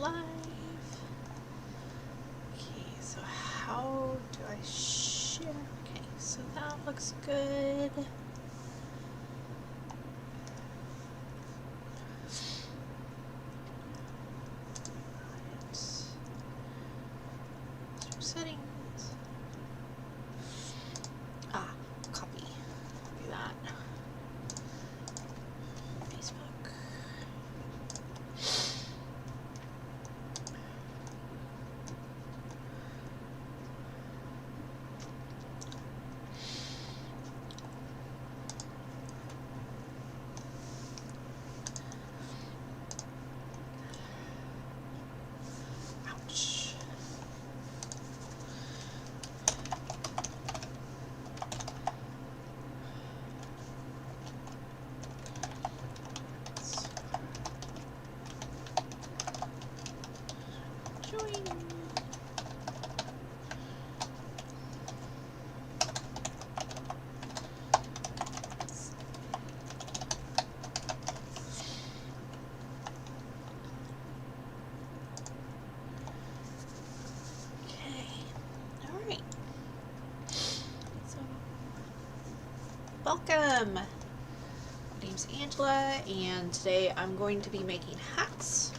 live. Okay, so how do I share? Okay, so that looks good. Settings. Copy. Do that. Facebook. Ouch. Join. Okay. All right. So, welcome. My name's Angela, and today I'm going to be making hats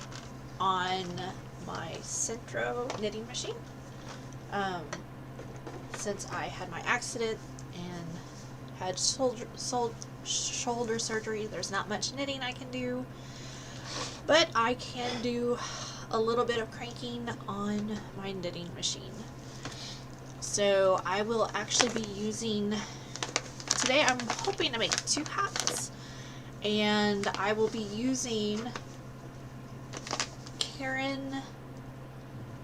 on my Sentro knitting machine. Since I had my accident and had shoulder surgery, there's not much knitting I can do, but I can do a little bit of cranking on my knitting machine. So I will actually be using, today I'm hoping to make 2 hats, and I will be using Karen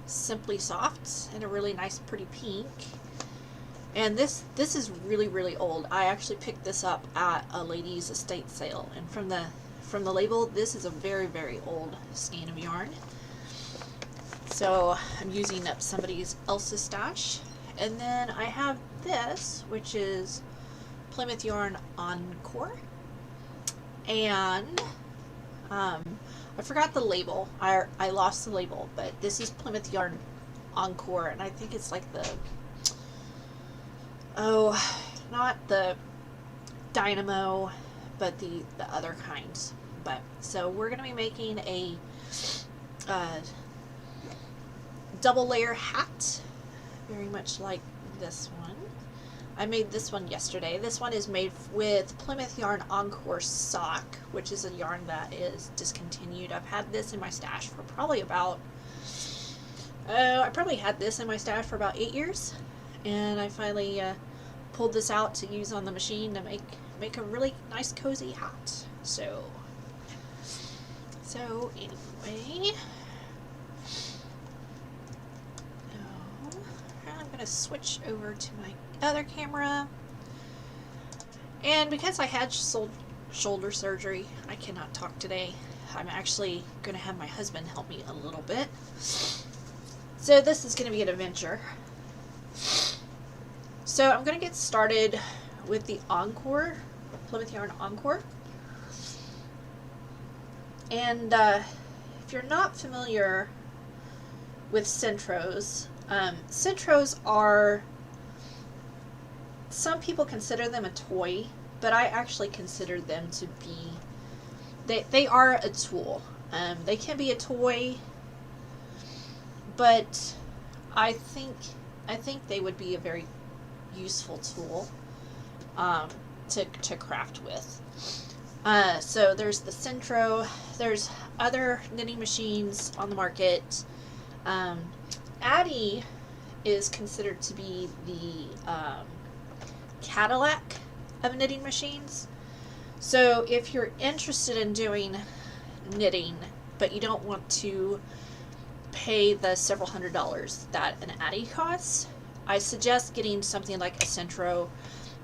Simply Soft in a really nice pretty pink. And this is really old. I actually picked this up at a lady's estate sale, and from the label, this is a very old skein of yarn. So I'm using up somebody else's stash. And then I have this, which is Plymouth Yarn Encore. And I forgot the label. I lost the label, but this is Plymouth Yarn Encore, and I think it's like the, not the Dynamo, but the other kinds. But so we're going to be making a double layer hat, very much like this one. I made this one yesterday. This one is made with Plymouth Yarn Encore Sock, which is a yarn that is discontinued. I've had this in my stash for probably about, I probably had this in my stash for about 8 years, and I finally pulled this out to use on the machine to make a really nice cozy hat. So anyway, I'm going to switch over to my other camera, and because I had shoulder surgery, I cannot talk today. I'm actually going to have my husband help me a little bit, so this is going to be an adventure. So I'm going to get started with the Encore, Plymouth Yarn Encore. And if you're not familiar with Sentros, Sentros are, some people consider them a toy, but I actually consider them to be, they are a tool. They can be a toy, but I think they would be a very useful tool to craft with. So there's the Sentro, there's other knitting machines on the market. Addy is considered to be the Cadillac of knitting machines. So if you're interested in doing knitting, but you don't want to pay the several $100s that an Addy costs, I suggest getting something like a Sentro.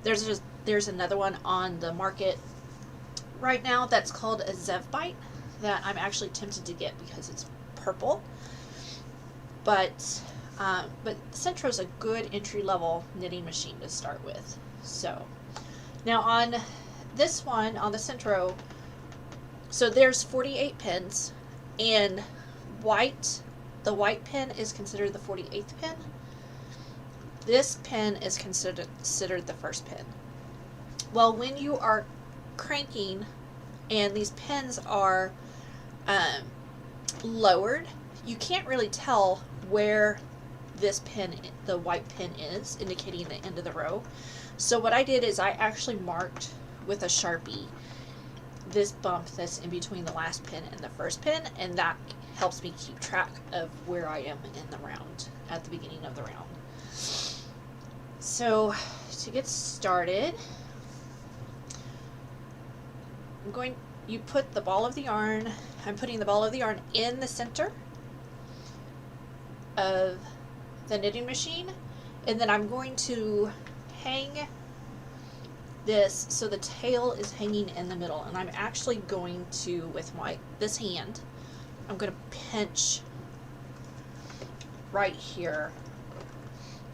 There's another one on the market right now that's called a Zevbite that I'm actually tempted to get because it's purple. But Sentro's a good entry-level knitting machine to start with. So now on this one, on the Sentro, so there's 48 pins, and the white pin is considered the 48th pin. This pin is considered the first pin. Well, when you are cranking and these pins are lowered, you can't really tell where this pin, the white pin, is, indicating the end of the row. So what I did is I actually marked with a Sharpie this bump that's in between the last pin and the first pin, and that helps me keep track of where I am in the round at the beginning of the round. So to get started, you put the ball of the yarn, I'm putting the ball of the yarn in the center of the knitting machine, and then I'm going to hang this so the tail is hanging in the middle, and I'm actually going to, with this hand, I'm going to pinch right here.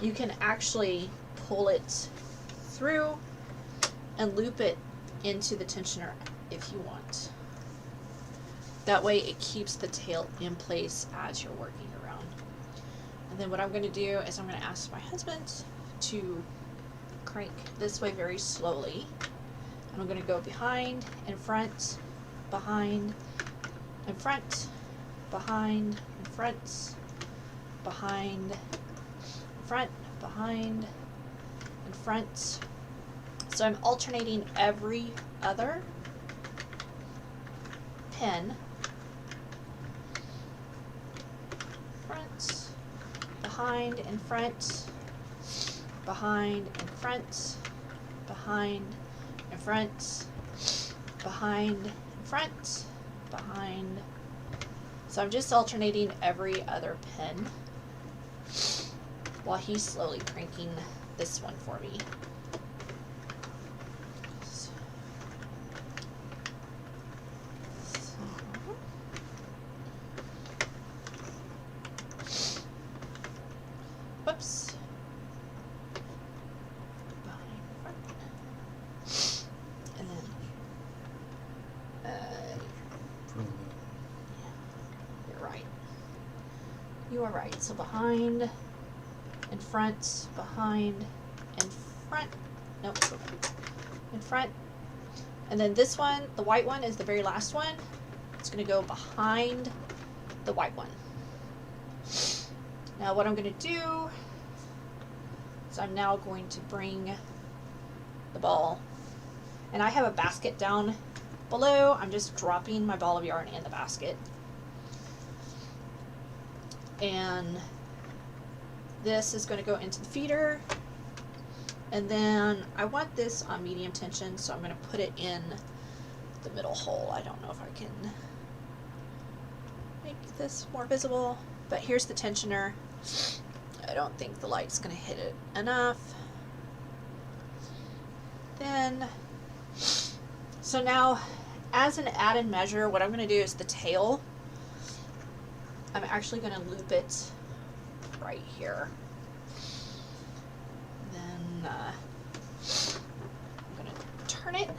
You can actually pull it through and loop it into the tensioner if you want. That way it keeps the tail in place as you're working around. And then what I'm going to do is I'm going to ask my husband to crank this way very slowly. And I'm going to go behind and front, behind and front, behind and front, behind, front, behind and front. So I'm alternating every other pin. Front, behind and front, behind and front, behind and front, behind and front, behind. So I'm just alternating every other pin while he's slowly cranking this one for me. Whoops. And then, you're right. You are right. So behind and front, behind and front. Nope. In front. And then this one, the white one, is the very last one. It's going to go behind the white one. Now what I'm going to do is I'm now going to bring the ball, and I have a basket down below. I'm just dropping my ball of yarn in the basket, and this is going to go into the feeder, and then I want this on medium tension, so I'm going to put it in the middle hole. I don't know if I can make this more visible, but here's the tensioner. I don't think the light's going to hit it enough. Then, so now as an added measure, what I'm going to do is the tail, I'm actually going to loop it right here. Then I'm going to turn it.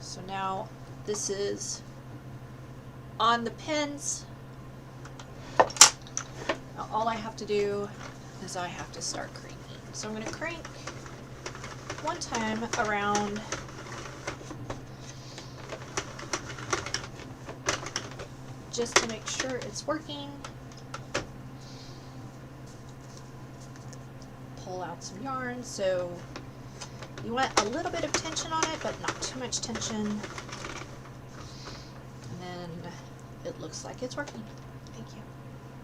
So now this is on the pins. Now all I have to do is I have to start cranking. So I'm going to crank one time around just to make sure it's working. Pull out some yarn, so you want a little bit of tension on it, but not too much tension. And then it looks like it's working. Thank you.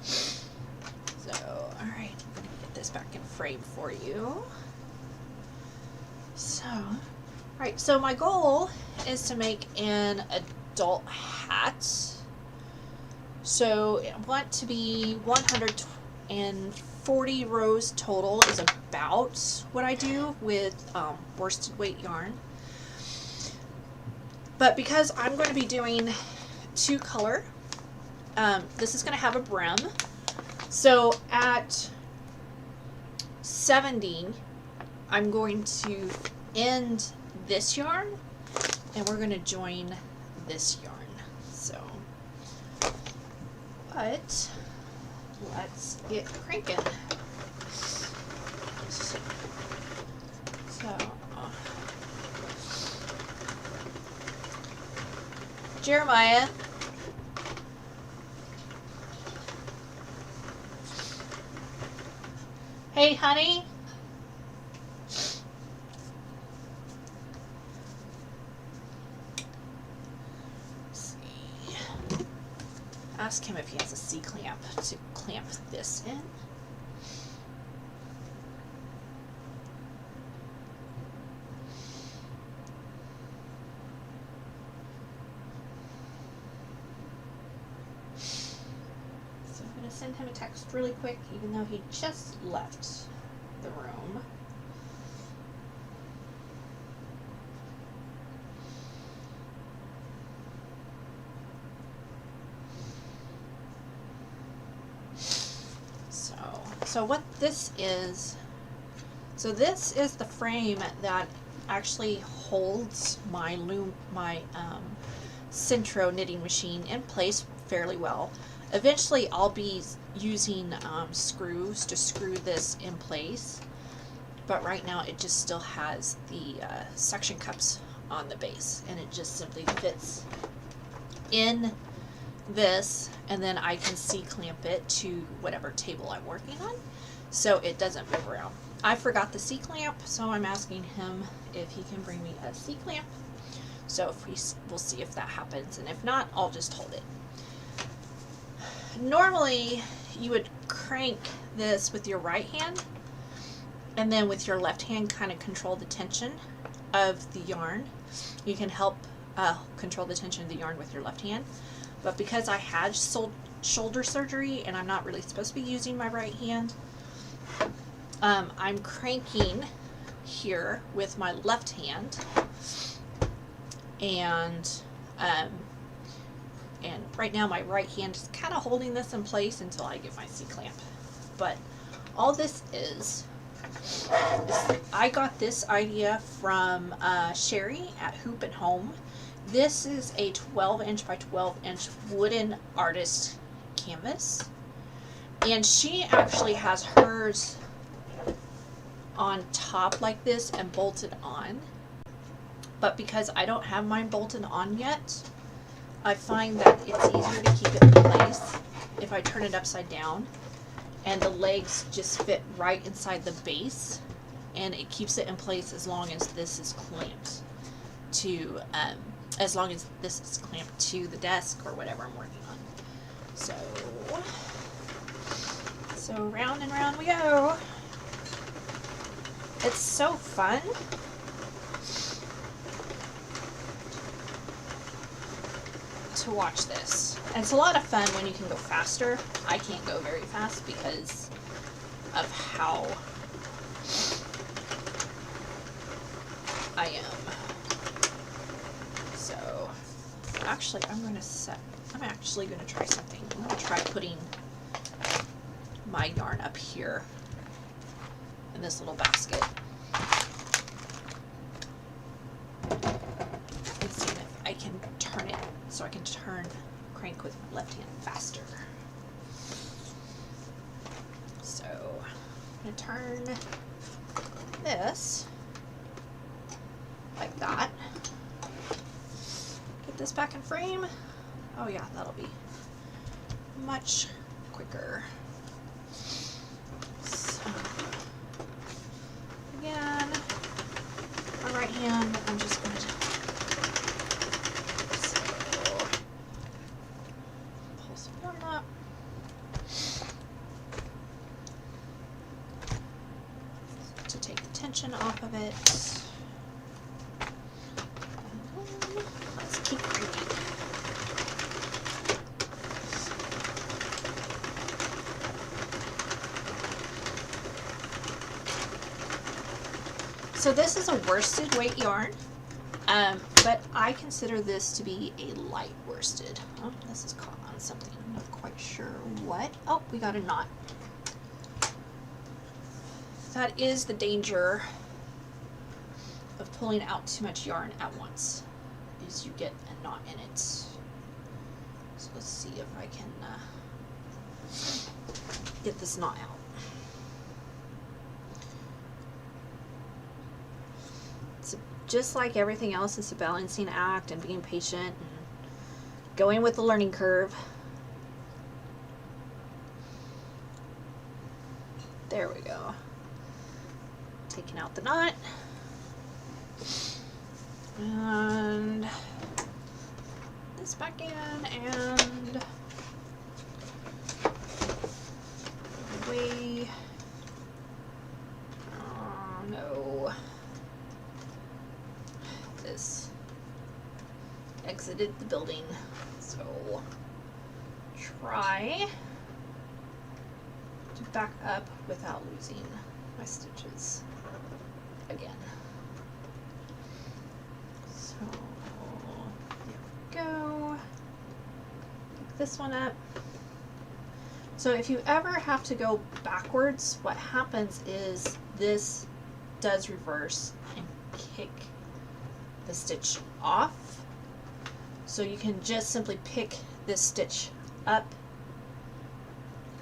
So, alright, I'm going to get this back in frame for you. So, alright, so my goal is to make an adult hat. So I want to be 140 rows total is about what I do with worsted weight yarn. But because I'm going to be doing 2 color, this is going to have a brim. So at 70, I'm going to end this yarn, and we're going to join this yarn. So But let's get cranking. So, Jeremiah. Hey, honey. Let's see. Ask him if he has a C-clamp to clamp this in. Send him a text really quick, even though he just left the room. So what this is, this is the frame that actually holds my Sentro knitting machine in place fairly well. Eventually I'll be using screws to screw this in place, but right now it just still has the suction cups on the base, and it just simply fits in this, and then I can C-clamp it to whatever table I'm working on so it doesn't move around. I forgot the C-clamp, so I'm asking him if he can bring me a C-clamp. So if we'll see if that happens, and if not, I'll just hold it. Normally you would crank this with your right hand, and then with your left hand kind of control the tension of the yarn. You can help control the tension of the yarn with your left hand, but because I had shoulder surgery and I'm not really supposed to be using my right hand, I'm cranking here with my left hand, and right now my right hand is kind of holding this in place until I get my C-clamp. But all this is I got this idea from Sherry at Hoop and Home. This is a 12-inch by 12-inch wooden artist canvas, and she actually has hers on top like this and bolted on. But because I don't have mine bolted on yet, I find that it's easier to keep it in place if I turn it upside down, and the legs just fit right inside the base, and it keeps it in place as long as this is clamped to the desk or whatever I'm working on. So round and round we go. It's so fun. To watch this. And it's a lot of fun when you can go faster. I can't go very fast because of how I am. So actually I'm actually going to try something. I'm going to try putting my yarn up here in this little basket. And see if I can turn it so I can crank with my left hand faster. So I'm going to turn this like that. Get this back in frame. Oh yeah, that'll be much quicker. So again, my right hand, I'm just going to pull some yarn up. To take the tension off of it. Let's keep cranking. So this is a worsted weight yarn, but I consider this to be a light worsted. Oh, this is caught on something. I'm not quite sure what. Oh, we got a knot. That is the danger of pulling out too much yarn at once, is you get a knot in it. So let's see if I can get this knot out. So just like everything else, it's a balancing act and being patient and going with the learning curve. There we go. Taking out the knot. And this back in and away. Oh no. This exited the building. So try to back up without losing my stitches again. So there we go. Pick this one up. So if you ever have to go backwards, what happens is this does reverse and kick the stitch off. So you can just simply pick this stitch up,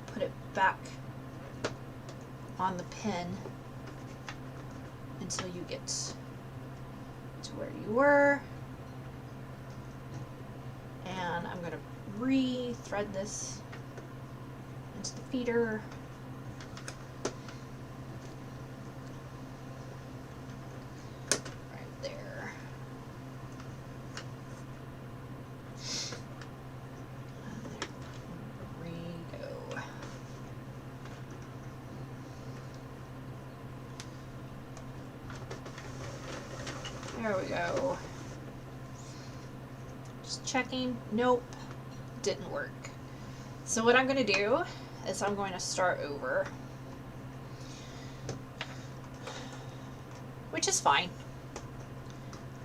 put it back on the pin until you get to where you were. And I'm going to re-thread this into the feeder. Right there. And there we go. There we go. Just checking. Nope. Didn't work. So what I'm going to do is I'm going to start over. Which is fine.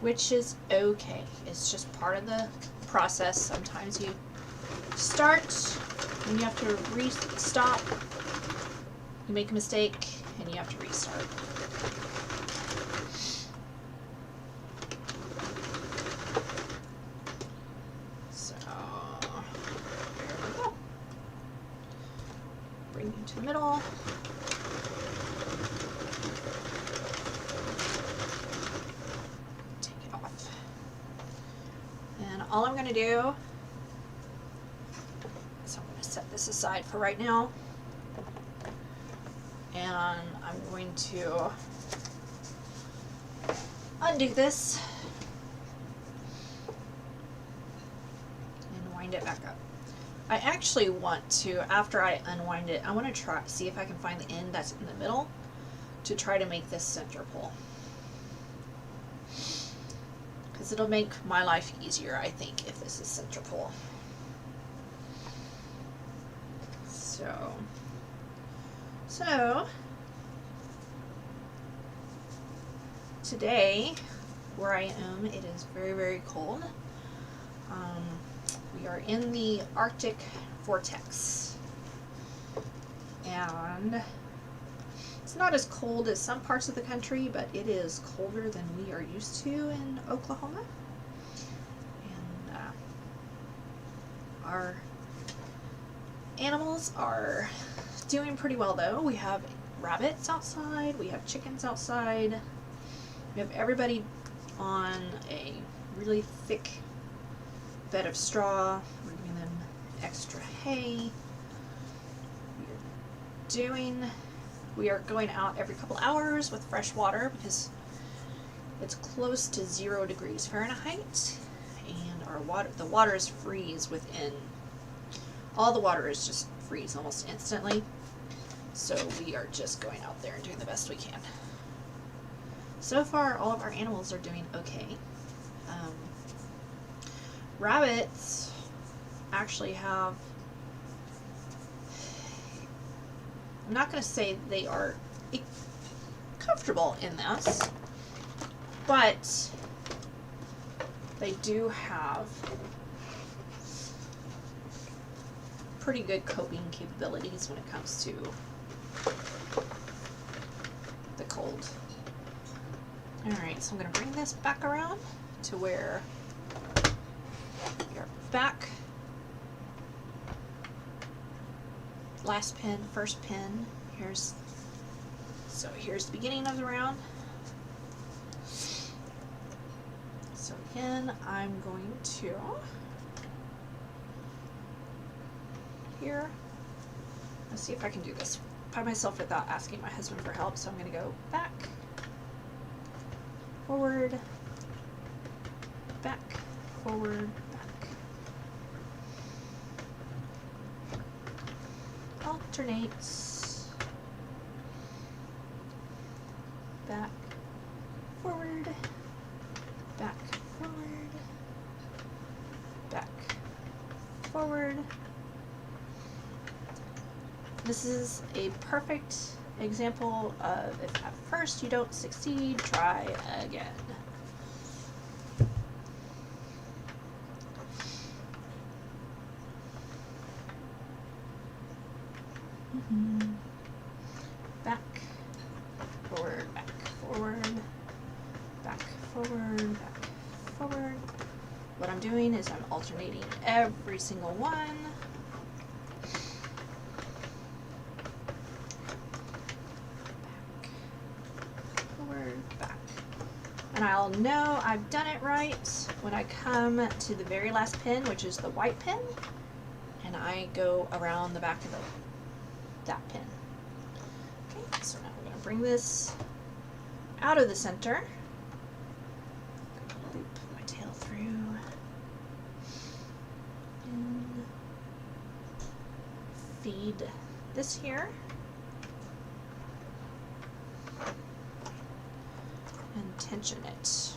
Which is okay. It's just part of the process. Sometimes you start and you have to stop. You make a mistake and you have to restart. To the middle. Take it off. And all I'm going to do is I'm going to set this aside for right now. And I'm going to undo this and wind it back up. I actually want to, after I unwind it, I want to try see if I can find the end that's in the middle to try to make this center pull. Because it'll make my life easier, I think, if this is center pull. So today, where I am, it is very, very cold. We are in the Arctic vortex, and it's not as cold as some parts of the country, but it is colder than we are used to in Oklahoma. And our animals are doing pretty well, though. We have rabbits outside, we have chickens outside, we have everybody on a really thick bed of straw. We're giving them extra hay. We are going out every couple hours with fresh water because it's close to 0 degrees Fahrenheit, and the waters freeze within. All the water is just freeze almost instantly. So we are just going out there and doing the best we can. So far, all of our animals are doing okay. Rabbits actually have, I'm not going to say they are comfortable in this, but they do have pretty good coping capabilities when it comes to the cold. Alright, so I'm going to bring this back around to where we are back last pin, first pin. Here's the beginning of the round. So again, I'm going to here. Let's see if I can do this by myself without asking my husband for help. So I'm going to go back, forward, back, forward, back. Alternates. Back, forward, back, forward, back, forward. This is a perfect example of if at first you don't succeed, try again. Back, forward, back, forward, back, forward, back, forward. What I'm doing is I'm alternating every single one. Back, forward, back. And I'll know I've done it right when I come to the very last pin, which is the white pin, and I go around the back of that pin. Okay, so now we're going to bring this out of the center. Loop my tail through. And feed this here. And tension it.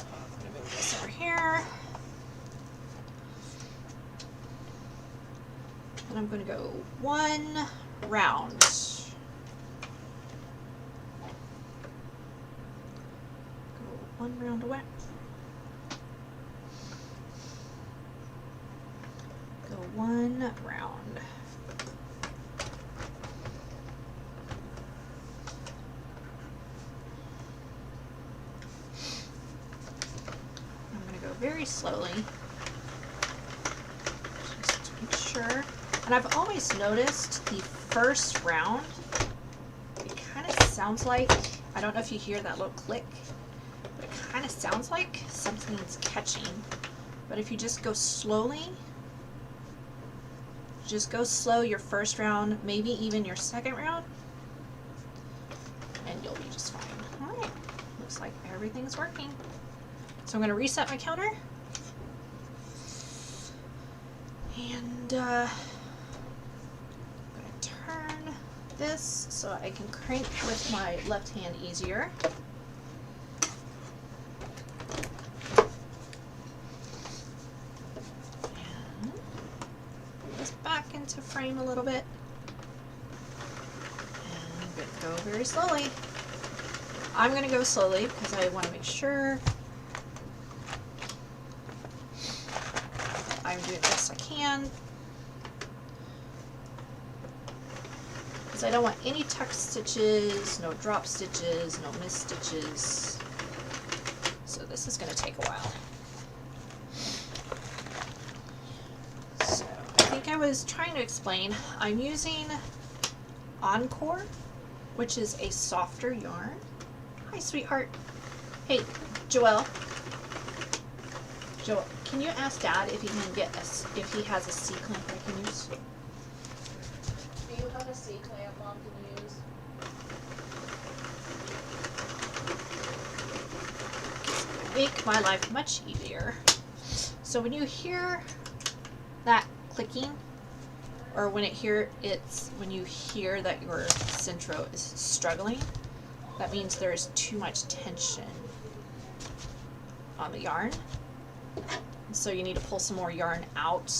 I'm going to move this over here. And I'm going to go one round. Go one round away. Go one round. I'm going to go very slowly. Just to make sure. And I've always noticed the first round, it kind of sounds like, I don't know if you hear that little click, but it kind of sounds like something's catching. But if you just go slowly, just go slow your first round, maybe even your second round, and you'll be just fine. Alright, looks like everything's working. So I'm going to reset my counter. And this so I can crank with my left hand easier. And bring this back into frame a little bit. And go very slowly. I'm going to go slowly because I want to make sure I'm doing the best I can. Because I don't want any tuck stitches, no drop stitches, no missed stitches. So this is going to take a while. So I think I was trying to explain, I'm using Encore, which is a softer yarn. Hi, sweetheart. Hey, Joelle. Joel, can you ask Dad if he can get if he has a C-clamp I can use? Do you have a C-clamp Mom can use? Make my life much easier. So when you hear that clicking, or when you hear that your Sentro is struggling, that means there is too much tension on the yarn. So you need to pull some more yarn out.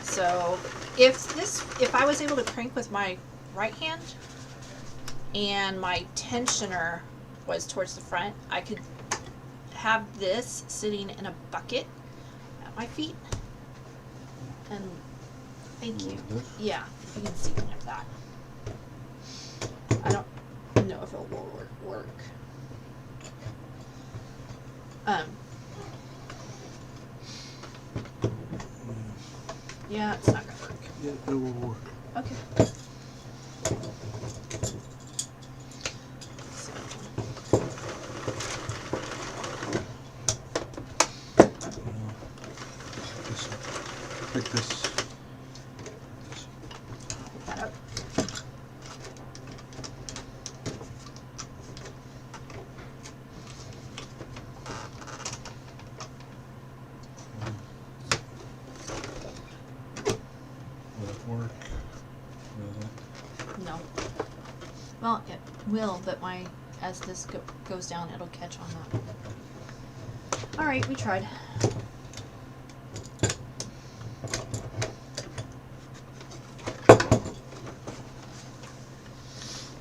So if I was able to crank with my right hand and my tensioner was towards the front, I could have this sitting in a bucket at my feet. And thank you. Yeah, if you can see like that. I don't know if it will work. Yeah, it's not gonna work. Yeah, it will work. Okay. So, Like this. hold that up. Will it work? Will it? No. Well, it will, but as this goes down, it'll catch on that. All right, we tried.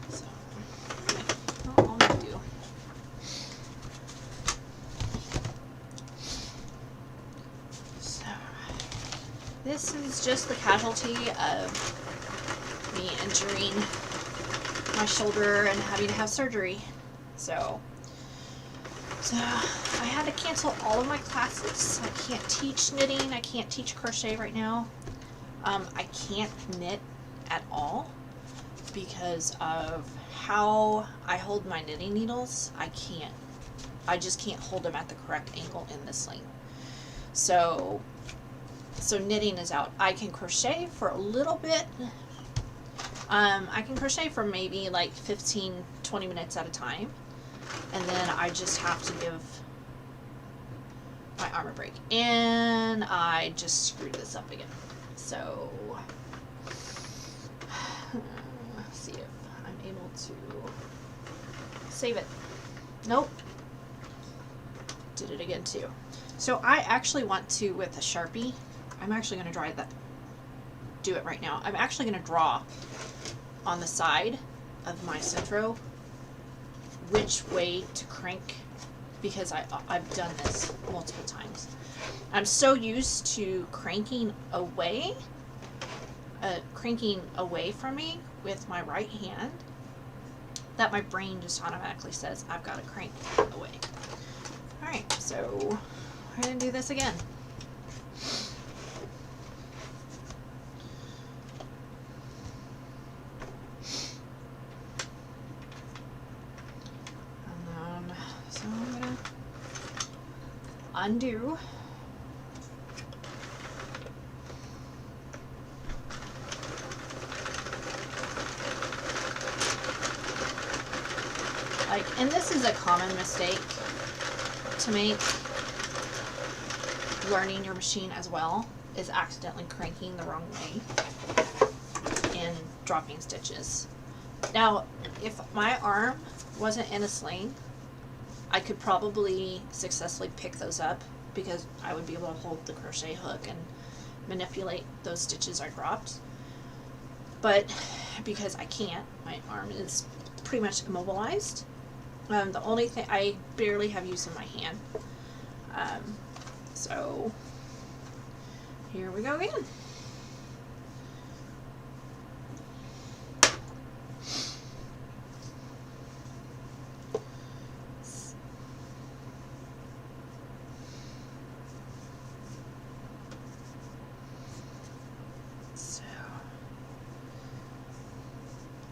So, well, I'll make do. So, this is just the casualty of me injuring my shoulder and having to have surgery. So I had to cancel all of my classes. I can't teach knitting. I can't teach crochet right now. I can't knit at all because of how I hold my knitting needles. I just can't hold them at the correct angle in the sling. So knitting is out. I can crochet for a little bit. I can crochet for maybe like 15-20 minutes at a time, and then I just have to give my arm a break. And I just screwed this up again. So let's see if I'm able to save it. Nope. Did it again too. So I actually want to, with a Sharpie, I'm actually going to do it right now. I'm actually going to draw on the side of my Sentro which way to crank, because I've done this multiple times. I'm so used to cranking away from me with my right hand that my brain just automatically says I've got to crank away. Alright, so we're going to do this again. So I'm going to undo. And this is a common mistake to make learning your machine as well, is accidentally cranking the wrong way and dropping stitches. Now, if my arm wasn't in a sling, I could probably successfully pick those up because I would be able to hold the crochet hook and manipulate those stitches I dropped. But because I can't, my arm is pretty much immobilized. The only thing, I barely have use of my hand. So here we go again.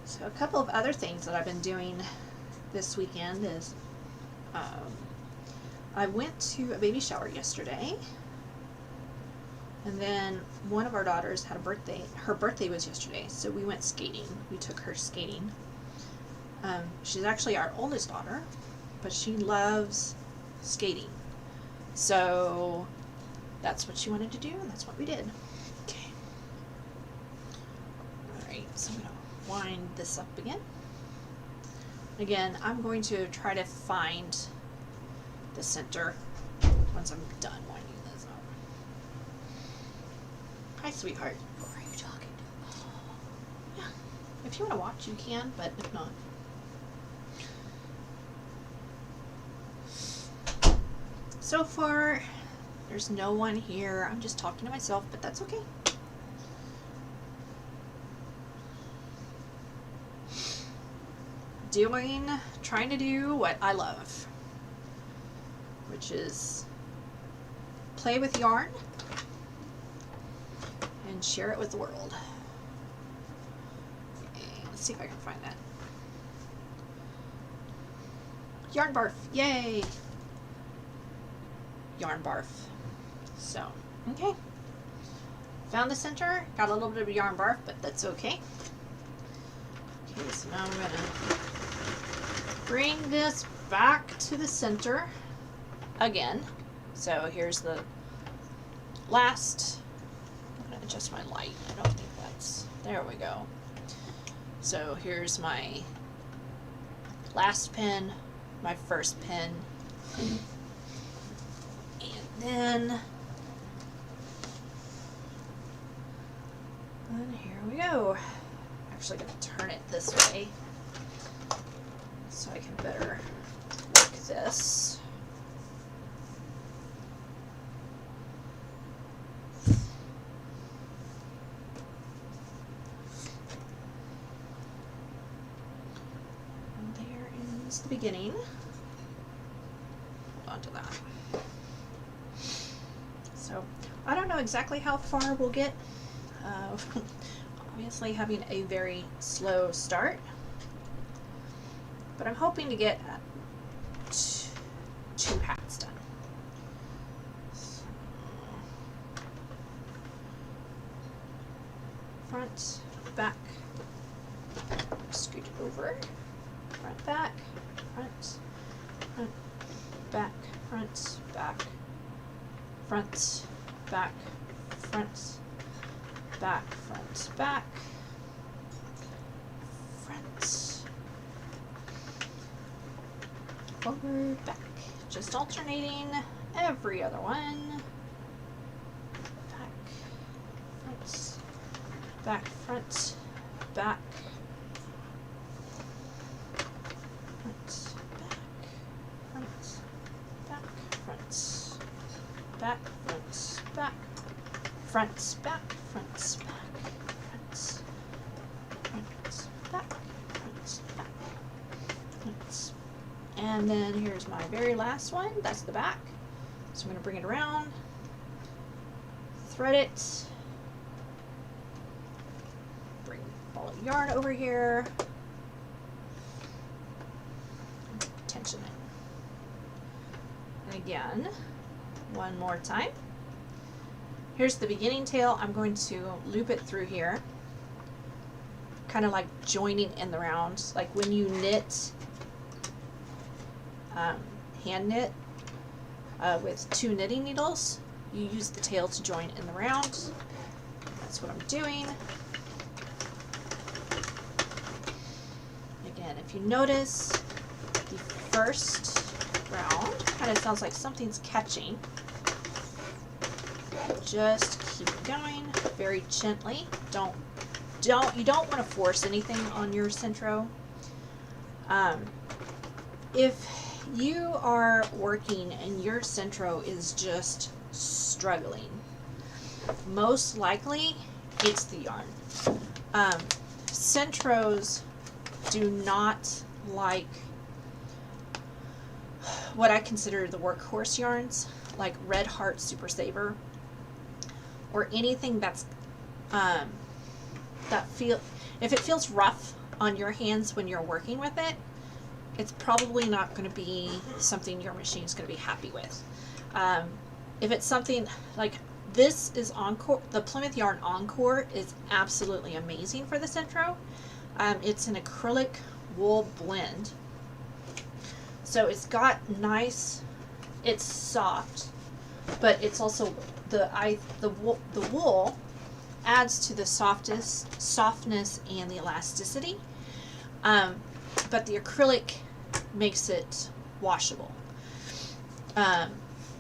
So a couple of other things that I've been doing this weekend is I went to a baby shower yesterday, and then one of our daughters had a birthday. Her birthday was yesterday, so we went skating. We took her skating. She's actually our oldest daughter, but she loves skating. So that's what she wanted to do, and that's what we did. Okay. Alright, so I'm going to wind this up again. Again, I'm going to try to find the center once I'm done winding this up. Hi, sweetheart. Who are you talking to? Yeah. If you want to watch, you can, but if not. So far, there's no one here. I'm just talking to myself, but that's okay. Trying to do what I love, which is play with yarn and share it with the world. Okay, let's see if I can find that. Yarn barf, yay! Yarn barf. So, okay. Found the center, got a little bit of yarn barf, but that's okay. Okay, so now I'm gonna bring this back to the center again. So here's the last, I'm gonna adjust my light. I don't think that's, there we go. So here's my last pin, my first pin, and then here we go. Actually gonna turn it this way so I can better work this. And there is the beginning. Hold on to that. So I don't know exactly how far we'll get. Obviously having a very slow start, but I'm hoping to get 2 hats done. So, front, back, scoot it over, front, back, front, front, back, front, back, front, back, front, back, front, back, front, forward, back. Just alternating every other one. Back, front, back, front, back, front, back, front, back, front, back, front, back, front, back, front. And then here's my very last one. That's the back. So I'm going to bring it around, thread it, bring all the yarn over here, tension it. And again, one more time. Here's the beginning tail. I'm going to loop it through here, kind of like joining in the round, like when you knit, hand knit with 2 knitting needles, you use the tail to join in the round. That's what I'm doing. Again, if you notice, the first round kind of sounds like something's catching. Just keep going very gently. You don't want to force anything on your Sentro. If you are working and your Sentro is just struggling, most likely it's the yarn. Centros do not like what I consider the workhorse yarns, like Red Heart Super Saver, or anything that's if it feels rough on your hands when you're working with it, it's probably not going to be something your machine's going to be happy with. If it's something like this is Encore, the Plymouth Yarn Encore is absolutely amazing for the Sentro. It's an acrylic wool blend. So it's got nice, it's soft, but it's also the wool adds to the softness and the elasticity. But the acrylic makes it washable.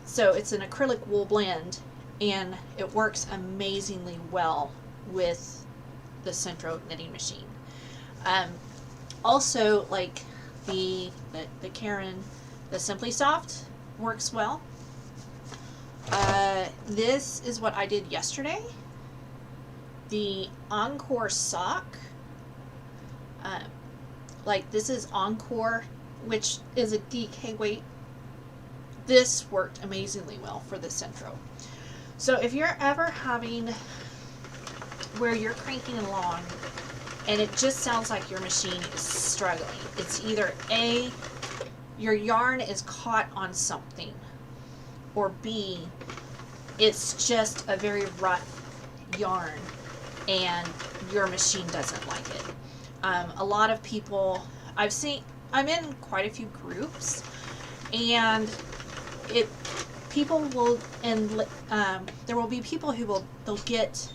So it's an acrylic wool blend, and it works amazingly well with the Sentro knitting machine. Also, like the Karen, the Simply Soft works well. This is what I did yesterday. The Encore sock, like this is Encore, which is a DK weight this worked amazingly well for the Sentro. So if you're ever having where you're cranking along and it just sounds like your machine is struggling, it's either A, your yarn is caught on something, or B, it's just a very rough yarn and your machine doesn't like it. A lot of people, I'm in quite a few groups, and people will, and there will be people who they'll get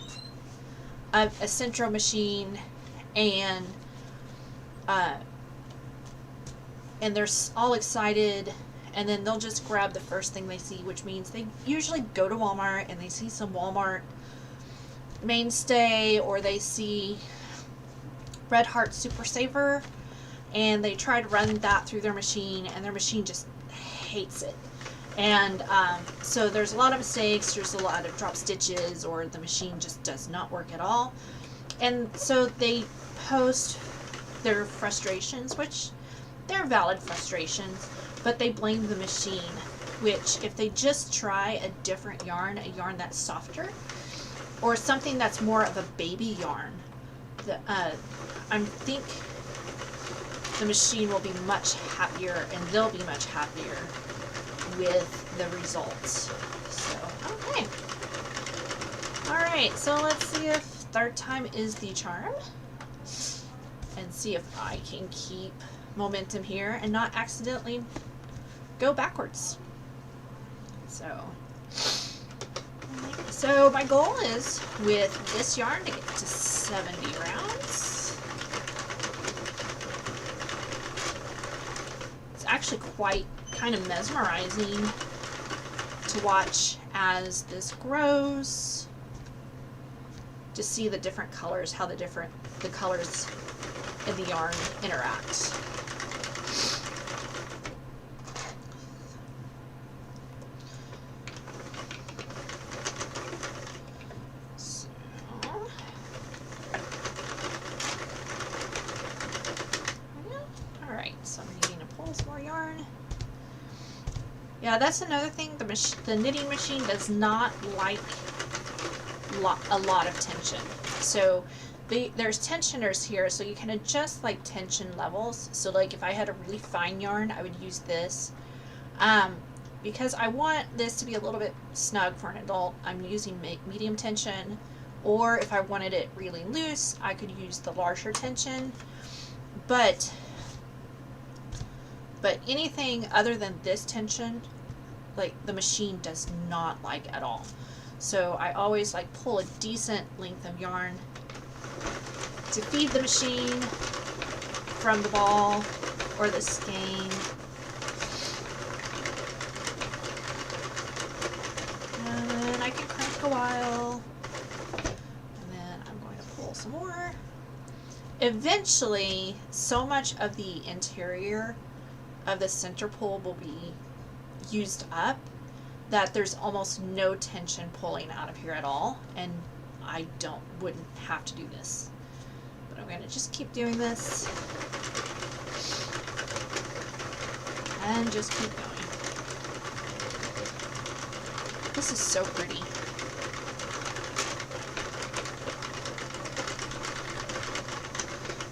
a Sentro machine and they're all excited, and then they'll just grab the first thing they see, which means they usually go to Walmart and they see some Walmart mainstay, or they see Red Heart Super Saver, and they try to run that through their machine, and their machine just hates it. And so there's a lot of mistakes, there's a lot of drop stitches, or the machine just does not work at all. And so they post their frustrations, which they're valid frustrations, but they blame the machine, which if they just try a different yarn, a yarn that's softer, or something that's more of a baby yarn, I think the machine will be much happier, and they'll be much happier with the results. So, okay. Alright, so let's see if third time is the charm, and see if I can keep momentum here and not accidentally go backwards. So my goal is with this yarn to get to 70 rounds. It's actually quite kind of mesmerizing to watch as this grows, to see the different colors, how the colors in the yarn interact. Yeah, that's another thing. The knitting machine does not like a lot of tension. So there's tensioners here, so you can adjust like tension levels. So like if I had a really fine yarn, I would use this. Because I want this to be a little bit snug for an adult, I'm using medium tension. Or if I wanted it really loose, I could use the larger tension. But anything other than this tension, like the machine does not like at all. So I always like pull a decent length of yarn to feed the machine from the ball or the skein. And then I can crank a while. And then I'm going to pull some more. Eventually, so much of the interior of the center pull will be used up that there's almost no tension pulling out of here at all, and I wouldn't have to do this. But I'm going to just keep doing this and just keep going. This is so pretty.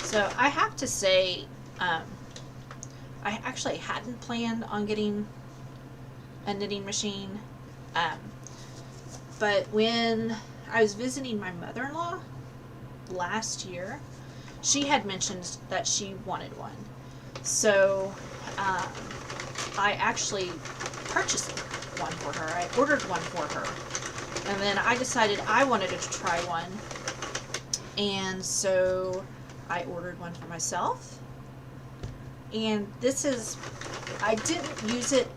So I have to say, I actually hadn't planned on getting a knitting machine, but when I was visiting my mother-in-law last year, she had mentioned that she wanted one. So I actually purchased one for her. I ordered one for her, and then I decided I wanted to try one, and so I ordered one for myself. And this is, I didn't use it,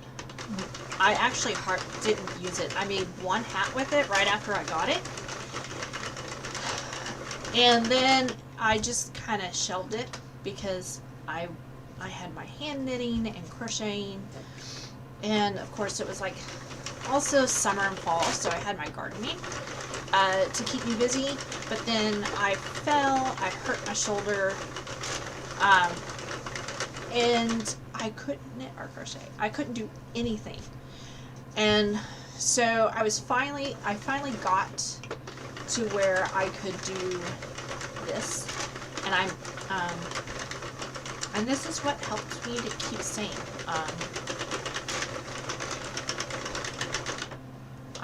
I actually didn't use it. I made one hat with it right after I got it. And then I just kind of shelved it because I had my hand knitting and crocheting. And of course it was like also summer and fall, so I had my gardening to keep me busy. But then I fell, I hurt my shoulder, and I couldn't knit or crochet. I couldn't do anything. And so I finally got to where I could do this, and and this is what helped me to keep sane.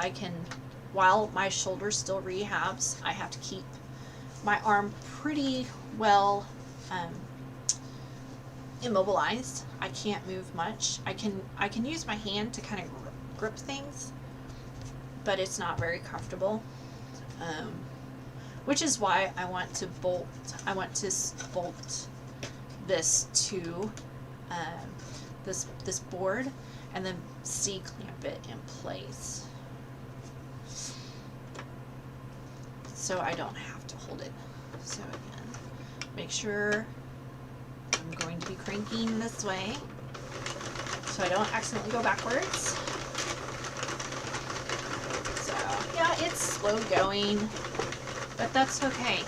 I can, while my shoulder still rehabs, I have to keep my arm pretty well immobilized. I can't move much. I can use my hand to kind of grip things, but it's not very comfortable. Which is why I want to bolt this to this board, and then C-clamp it in place, so I don't have to hold it. So again, make sure I'm going to be cranking this way so I don't accidentally go backwards. So yeah, it's slow going, but that's okay.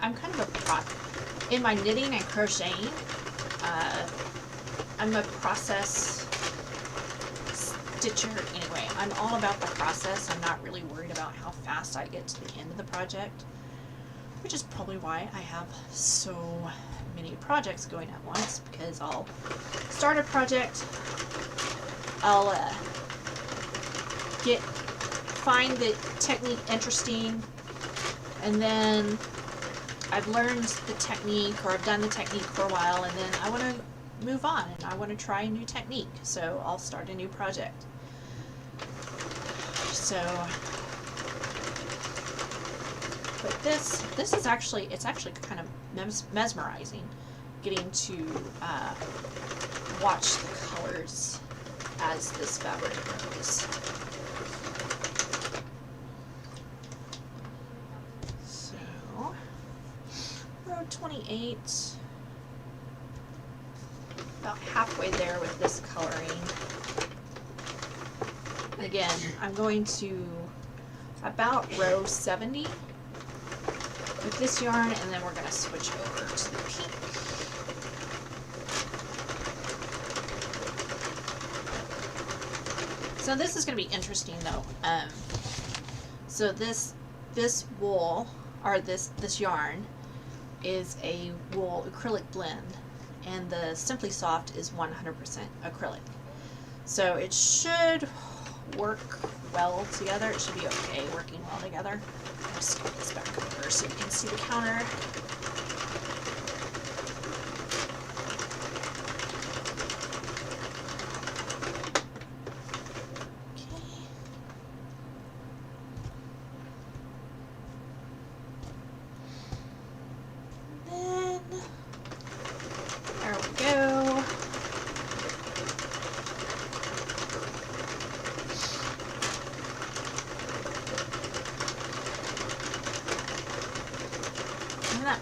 I'm kind of in my knitting and crocheting, I'm a process stitcher anyway. I'm all about the process. I'm not really worried about how fast I get to the end of the project, which is probably why I have so many projects going at once, because I'll start a project, I'll find the technique interesting, and then I've learned the technique, or I've done the technique for a while, and then I want to move on and I want to try a new technique, so I'll start a new project. So, but this is actually, it's actually kind of mesmerizing, getting to watch the colors as this fabric grows. So, row 28, about halfway there with this coloring. Again, I'm going to about row 70 with this yarn, and then we're going to switch over to the pink. So this is going to be interesting though. So this wool, or this yarn, is a wool acrylic blend, and the Simply Soft is 100% acrylic. So it should work well together. It should be okay working well together. I'll just get this back over so you can see the counter.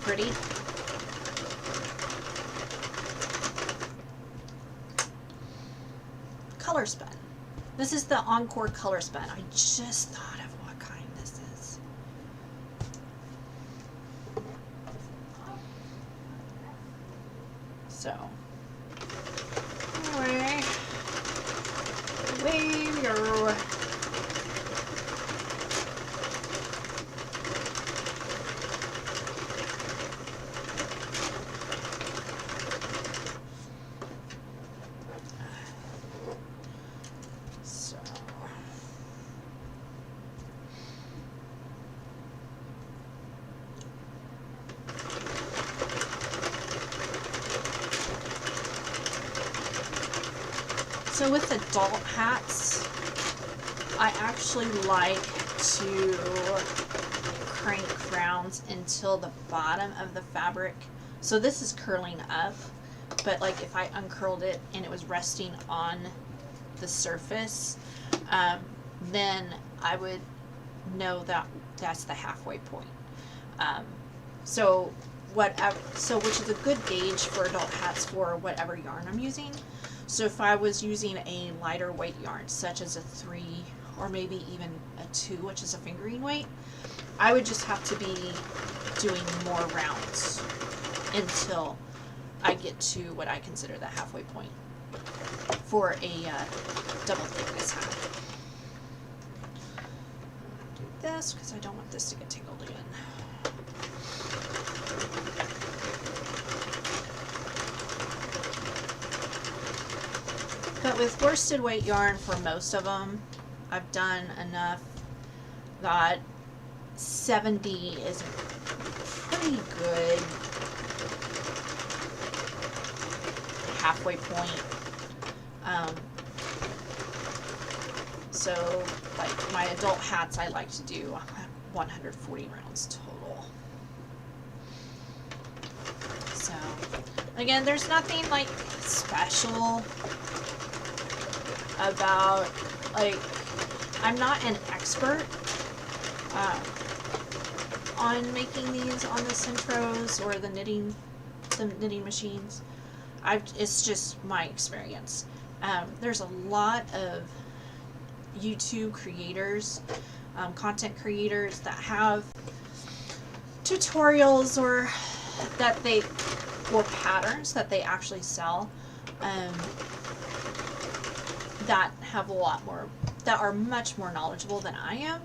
Pretty. Color spun. This is the Encore color spun. I just thought of what kind this is. So, anyway, away we go. So with adult hats, I actually like to crank rounds until the bottom of the fabric. So this is curling up, but like if I uncurled it and it was resting on the surface, then I would know that that's the halfway point. So which is a good gauge for adult hats for whatever yarn I'm using. So if I was using a lighter weight yarn, such as a 3 or maybe even a 2, which is a fingering weight, I would just have to be doing more rounds until I get to what I consider the halfway point for a double thickness hat. Do this because I don't want this to get tangled again. But with worsted weight yarn for most of them, I've done enough that 70 is pretty good halfway point. So like my adult hats, I like to do 140 rounds total. So again, there's nothing like special about, like, I'm not an expert on making these on the Sentros or the knitting machines. It's just my experience. There's a lot of YouTube creators, content creators that have tutorials or patterns that they actually sell, that have a lot more, that are much more knowledgeable than I am.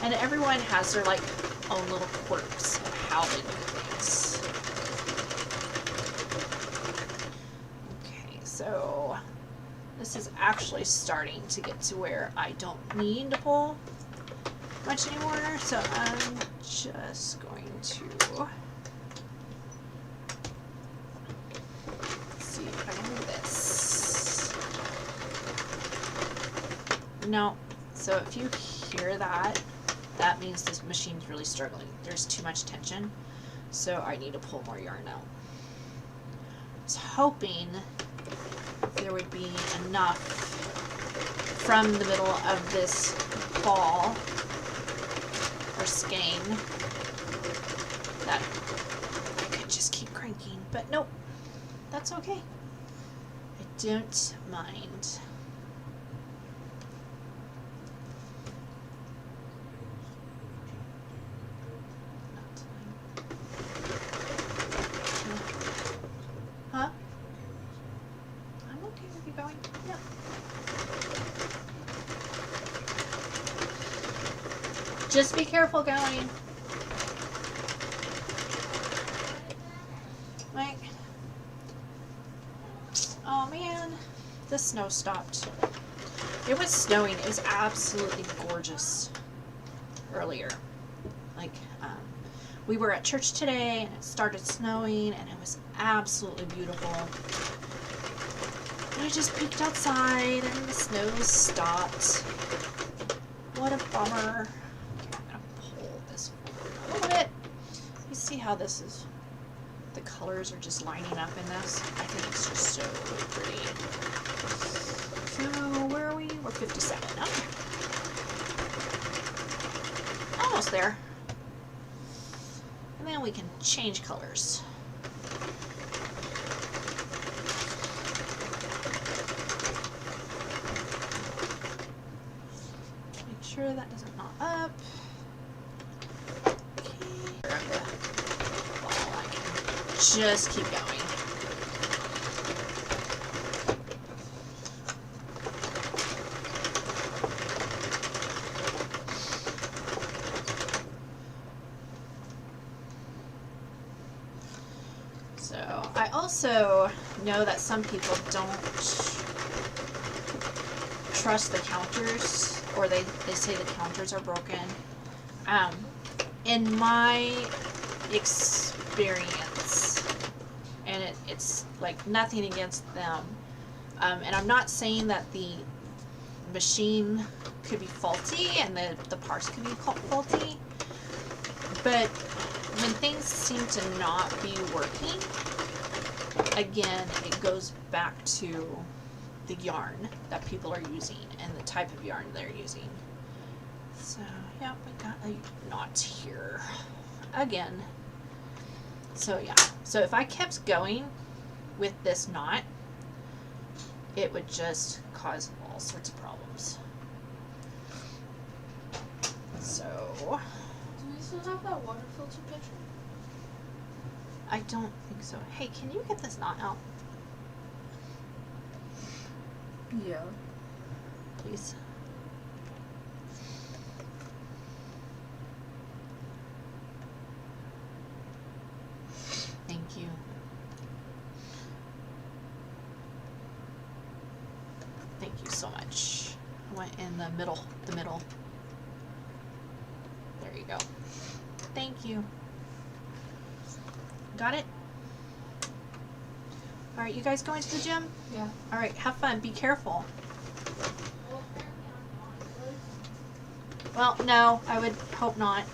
And everyone has their like own little quirks of how they do things. Okay, so this is actually starting to get to where I don't need to pull much anymore, so I'm just going to see if I can do this. No, so if you hear that, that means this machine's really struggling. There's too much tension, so I need to pull more yarn out. I was hoping there would be enough from the middle of this ball or skein that I could just keep cranking, but nope, that's okay. I don't mind. Huh? I'm okay with you going. Yeah. Just be careful going. Like, oh man, the snow stopped. It was snowing. It was absolutely gorgeous earlier. Like, we were at church today and it started snowing and it was absolutely beautiful. And I just peeked outside and the snow stopped. What a bummer. Okay, I'm gonna pull this forward a little bit. You see how this is, the colors are just lining up in this? I think it's just so pretty. So where are we? We're 57. Okay. Almost there. And then we can change colors. Make sure that doesn't knot up. Okay. Well, I can just keep going. So I also know that some people don't trust the counters, or they say the counters are broken. In my experience, and it's like nothing against them, and I'm not saying that the machine could be faulty and the parts could be faulty, but when things seem to not be working, again, it goes back to the yarn that people are using and the type of yarn they're using. So, yeah, we got a knot here again. So, yeah. So, if I kept going with this knot, it would just cause all sorts of problems. So, Do we still have that water filter picture? I don't think so. Hey, can you get this knot out, Yeah. please? Thank you. Thank you so much. I went in the middle. There you go. Thank you. Got it? All right, you guys going to the gym? Yeah. All right, have fun. Be careful. Well, apparently I'm Well, no, I would hope not.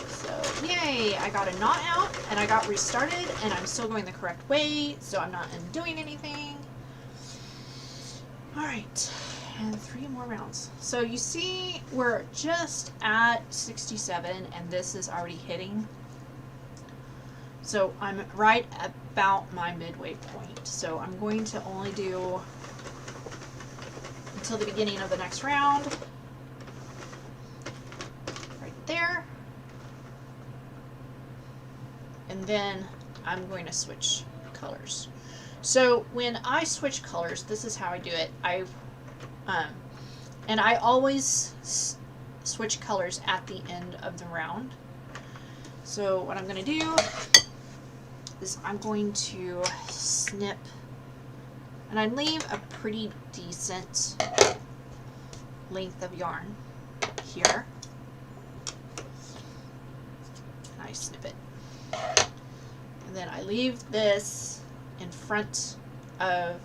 So, yay, I got a knot out, and I got restarted, and I'm still going the correct way, so I'm not undoing anything. Alright, and 3 more rounds. So you see, we're just at 67, and this is already hitting. So I'm right about my midway point. So I'm going to only do until the beginning of the next round. Right there. And then I'm going to switch colors. So when I switch colors, this is how I do it. And I always switch colors at the end of the round. So what I'm going to do is I'm going to snip, and I leave a pretty decent length of yarn here. And I snip it. And then I leave this in front of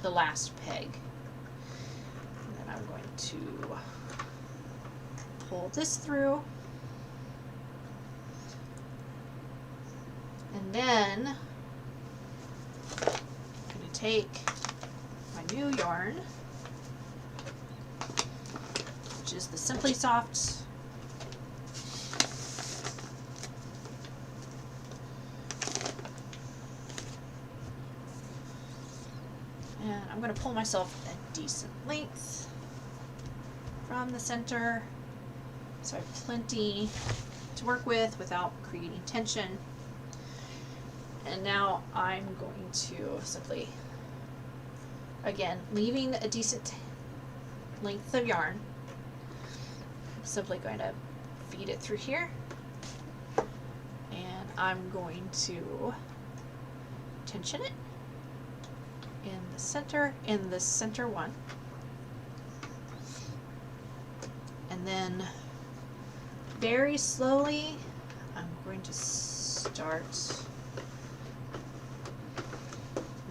the last peg. And then I'm going to pull this through. And then I'm going to take my new yarn, which is the Simply Soft and I'm going to pull myself a decent length from the center so I have plenty to work with without creating tension. And now I'm going to simply, again, leaving a decent length of yarn, I'm simply going to feed it through here, and I'm going to tension it in the center one, and then very slowly I'm going to start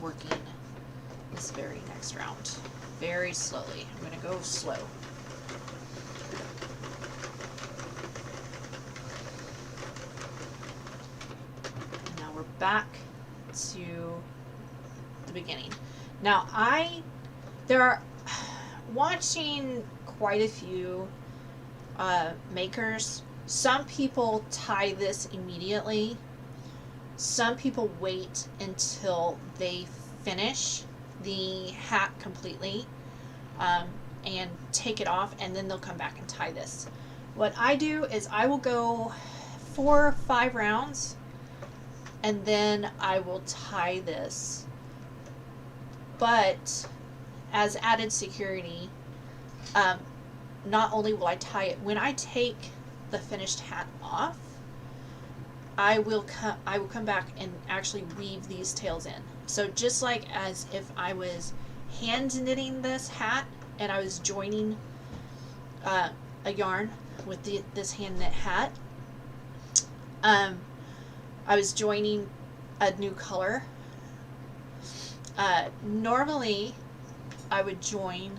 working this very next round. Very slowly. I'm going to go slow. And now we're back to the beginning. Now there are, watching quite a few makers, some people tie this immediately. Some people wait until they finish the hat completely and take it off, and then they'll come back and tie this. What I do is I will go 4 or 5 rounds, and then I will tie this. But as added security, not only will I tie it, when I take the finished hat off, I will come back and actually weave these tails in. So just like as if I was hand knitting this hat and I was joining a yarn with this hand knit hat, I was joining a new color. Normally I would join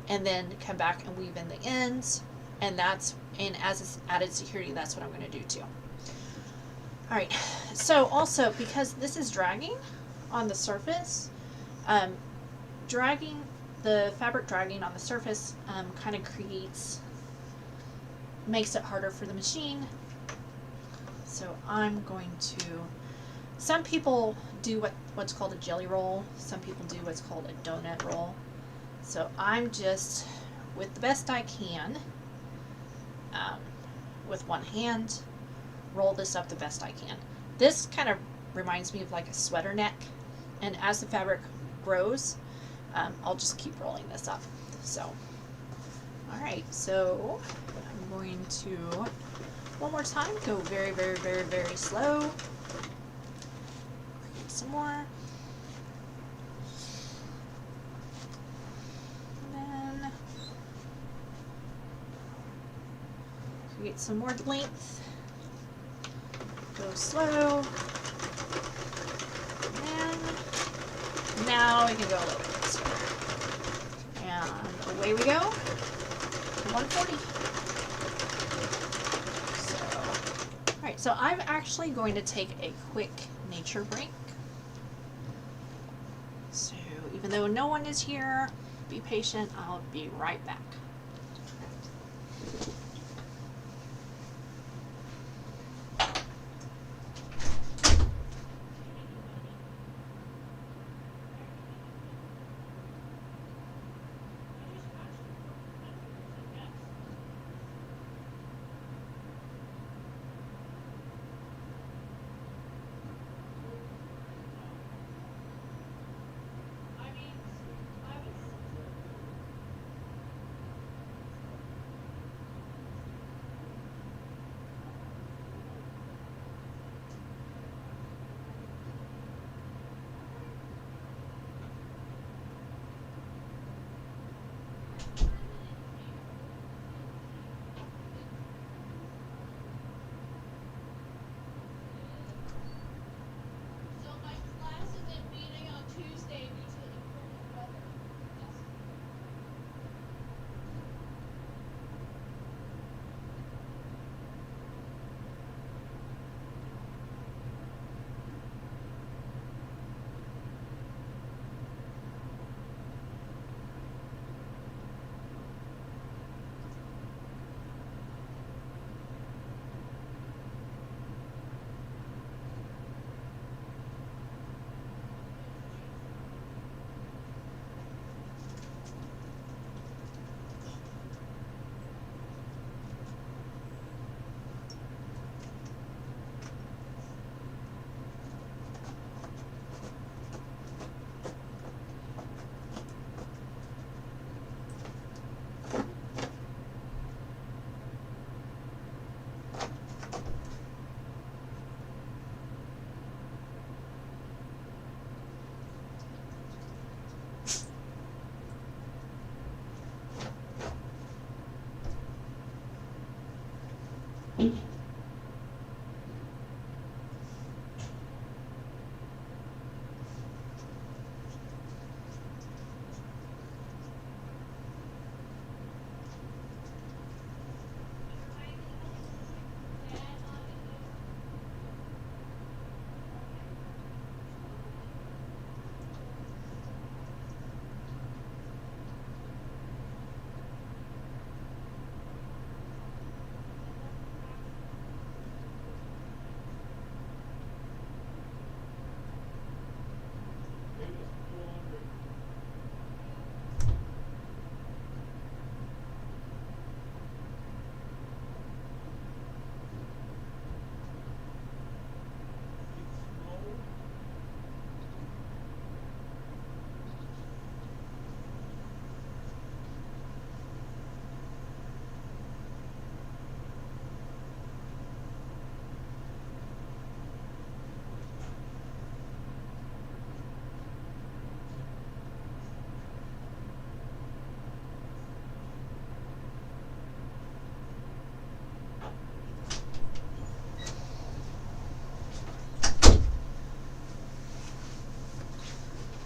and then come back and weave in the ends, and as added security, that's what I'm going to do too. Alright, so also because this is dragging on the surface, the fabric dragging on the surface kind of makes it harder for the machine. So I'm going to, some people do what's called a jelly roll, some people do what's called a donut roll. So I'm just with the best I can, with one hand, roll this up the best I can. This kind of reminds me of like a sweater neck, and as the fabric grows, I'll just keep rolling this up. So, alright, so I'm going to, one more time, go very, very, very, very slow. Get some more. And then create some more length. Go slow. And now we can go a little bit faster. And away we go. 140. So, alright, so I'm actually going to take a quick nature break. So even though no one is here, be patient, I'll be right back.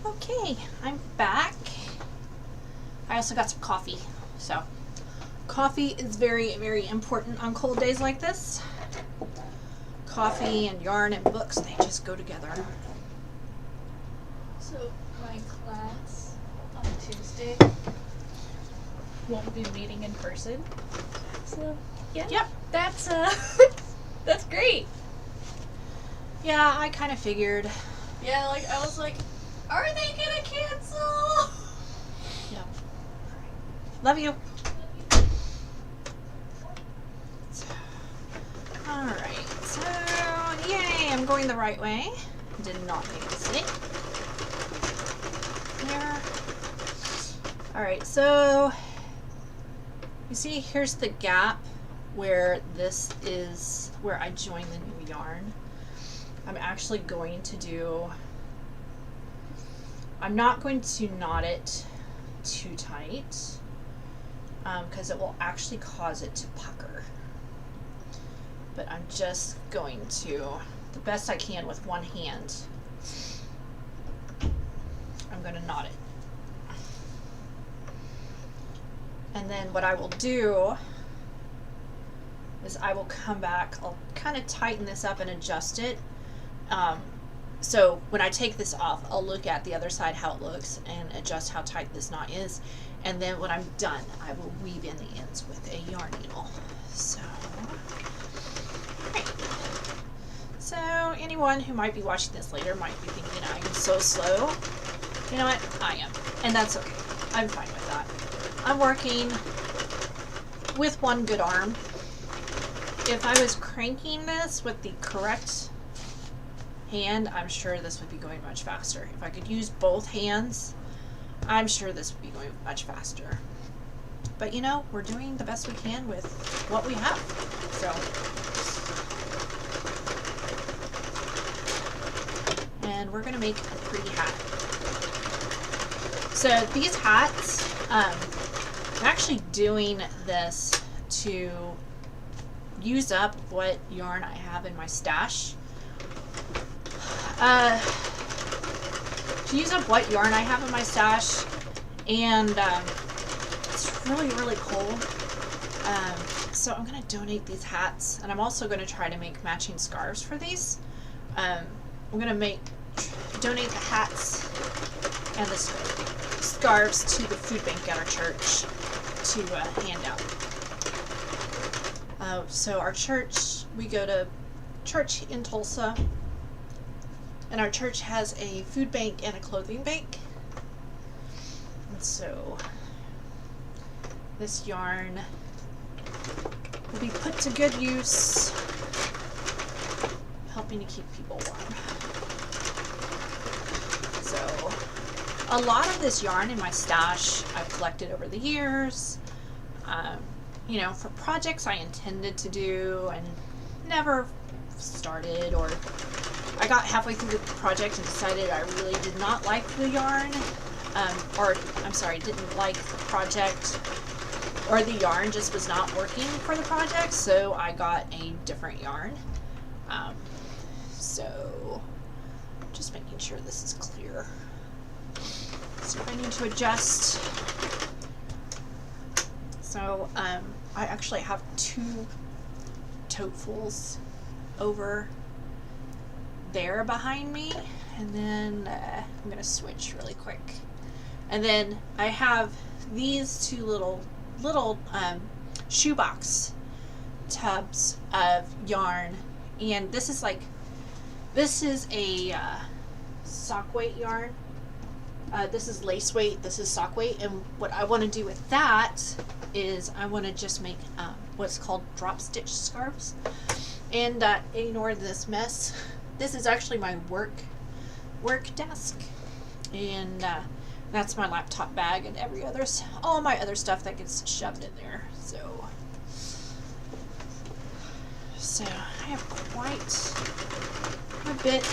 Okay, I'm back. I also got some coffee. So, coffee is very, very important on cold days like this. Coffee and yarn and books, they just go together. So my class on Tuesday won't be meeting in person. So yeah, Yep. that's that's great. Yeah, I kind of figured. Yeah, like I was like, are they gonna cancel? Yeah. Love you. am going the right way. Did not make a mistake. Here. Alright, so you see here's the gap where this is where I join the new yarn. I'm actually going to do, I'm not going to knot it too tight because it will actually cause it to pucker. But I'm just going to, the best I can with one hand, I'm going to knot it. And then what I will do is I will come back, I'll kind of tighten this up and adjust it. So when I take this off, I'll look at the other side how it looks and adjust how tight this knot is. And then when I'm done, I will weave in the ends with a yarn needle. So, great. So anyone who might be watching this later might be thinking I am so slow. You know what? I am. And that's okay. I'm fine with that. I'm working with one good arm. If I was cranking this with the correct hand, I'm sure this would be going much faster. If I could use both hands, I'm sure this would be going much faster. But you know, we're doing the best we can with what we have. So, and we're gonna make a pretty hat. So these hats, I'm actually doing this to use up what yarn I have in my stash. To use up what yarn I have in my stash, and it's really, really cold. So I'm going to donate these hats, and I'm also going to try to make matching scarves for these. I'm going to donate the hats and the scarves to the food bank at our church to hand out. So our church, we go to church in Tulsa, and our church has a food bank and a clothing bank. And so this yarn will be put to good use, helping to keep people warm. So a lot of this yarn in my stash I've collected over the years. You know, for projects I intended to do and never started, or I got halfway through the project and decided I really did not like the yarn, or I'm sorry, didn't like the project, or the yarn just was not working for the project, so I got a different yarn. So just making sure this is clear. So I need to adjust. So I actually have 2 totefuls over there behind me, and then I'm going to switch really quick. And then I have these 2 little shoebox tubs of yarn, and this is a sock weight yarn. This is lace weight, this is sock weight, and what I want to do with that is I want to just make what's called drop stitch scarves. And ignore this mess. This is actually my work desk, and that's my laptop bag and all my other stuff that gets shoved in there. So I have quite a bit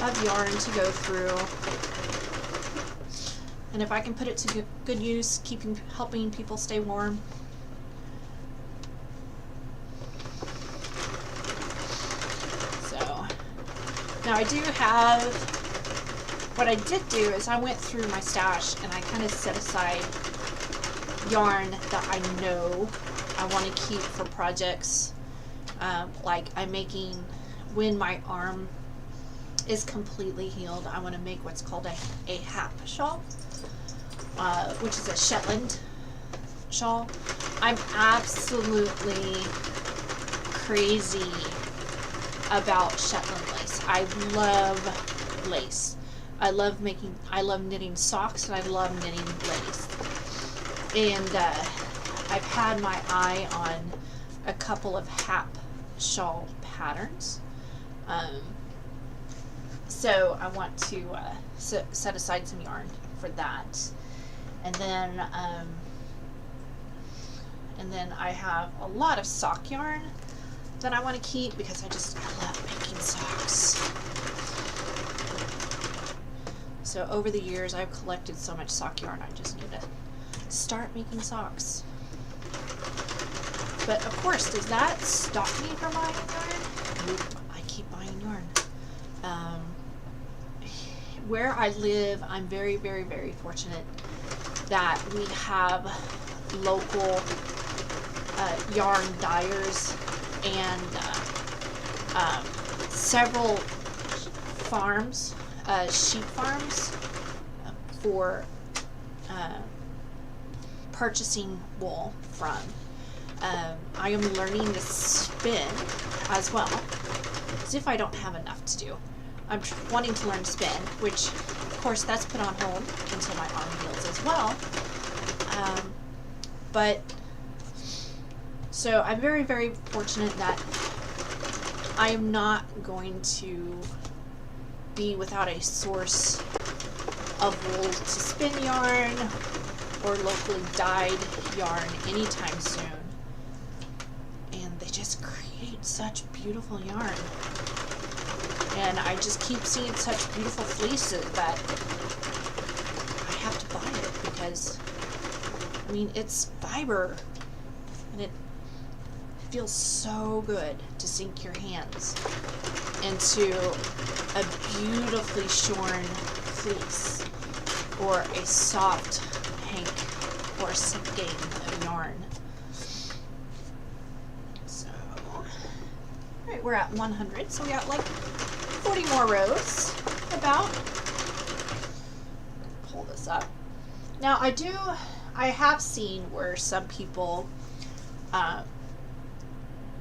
of yarn to go through, and if I can put it to good use, helping people stay warm. Now I do have, what I did do is I went through my stash and I kind of set aside yarn that I know I want to keep for projects. Like I'm making, when my arm is completely healed, I want to make what's called a hap shawl, which is a Shetland shawl. I'm absolutely crazy about Shetland lace. I love lace. I love knitting socks, and I love knitting lace. And I've had my eye on a couple of hap shawl patterns. So I want to set aside some yarn for that. And then I have a lot of sock yarn that I want to keep because I love making socks. So over the years I've collected so much sock yarn, I just need to start making socks. But of course, does that stop me from buying yarn? Nope, I keep buying yarn. Where I live, I'm very, very, very fortunate that we have local yarn dyers and several farms, sheep farms, for purchasing wool from. I am learning to spin as well, as if I don't have enough to do. I'm wanting to learn to spin, which of course that's put on hold until my arm heals as well. But so I'm very, very fortunate that I am not going to be without a source of wool to spin yarn or locally dyed yarn anytime soon. And they just create such beautiful yarn. And I just keep seeing such beautiful fleeces that I have to buy it because, I mean, it's fiber and it feels so good to sink your hands into a beautifully shorn fleece or a soft hank or skein of yarn. So, alright, we're at 100, so we got like 40 more rows about. Pull this up. Now I have seen where some people,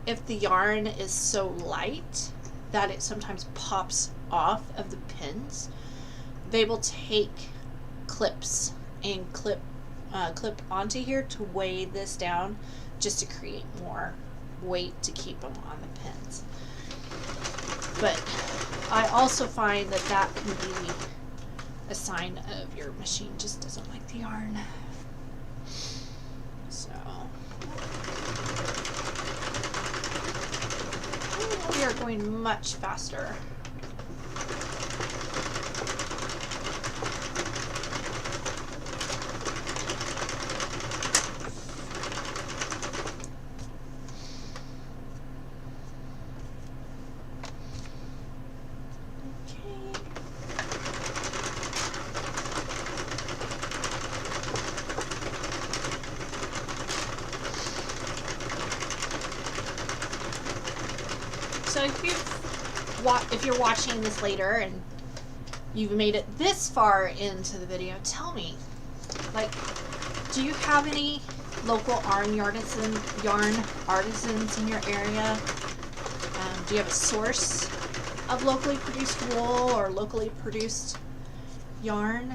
if the yarn is so light that it sometimes pops off of the pins, they will take clips and clip onto here to weigh this down just to create more weight to keep them on the pins. But I also find that that can be a sign of your machine just doesn't like the yarn. So we are going much faster. So if you're watching this later and you've made it this far into the video, tell me, like, do you have any local yarn artisans in your area? Do you have a source of locally produced wool or locally produced yarn?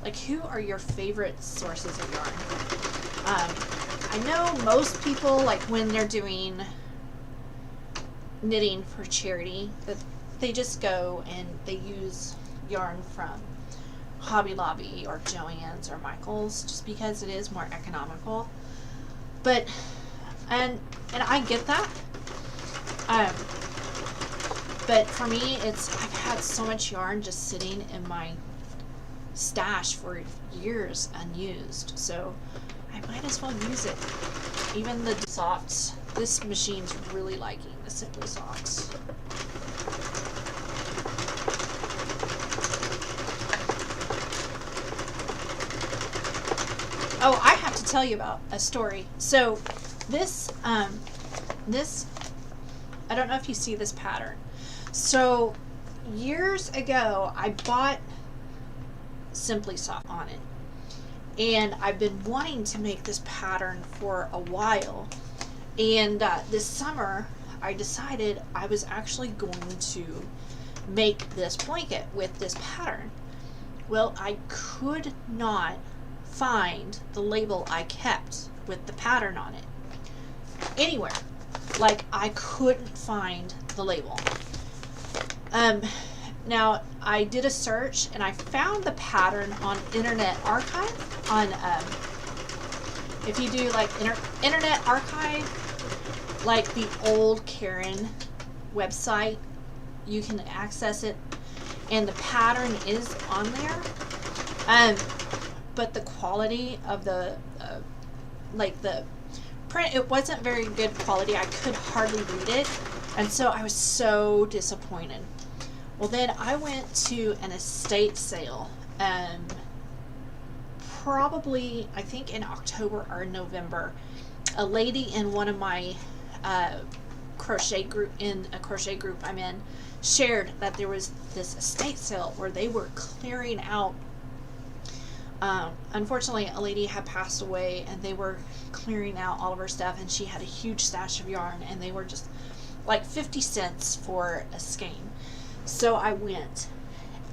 Like, who are your favorite sources of yarn? I know most people, like, when they're doing knitting for charity, that they just go and they use yarn from Hobby Lobby or Joann's or Michael's just because it is more economical. But and I get that. But for me, I've had so much yarn just sitting in my stash for years unused, so I might as well use it. Even the socks. This machine's really liking the Simply socks. Oh, I have to tell you about a story. So this, I don't know if you see this pattern. So years ago, I bought Simply Soft on it. And I've been wanting to make this pattern for a while. And this summer, I decided I was actually going to make this blanket with this pattern. Well, I could not find the label I kept with the pattern on it anywhere. Like, I couldn't find the label. Now I did a search and I found the pattern on Internet Archive on if you do like Internet Archive, like the old Karen website, you can access it and the pattern is on there. But the quality of the like the print, it wasn't very good quality. I could hardly read it, and so I was so disappointed. Well, then I went to an estate sale, probably I think in October or November. A lady in one of my crochet group I'm in shared that there was this estate sale where they were clearing out. Unfortunately, a lady had passed away, and they were clearing out all of her stuff, and she had a huge stash of yarn, and they were just like 50 cents for a skein. So I went,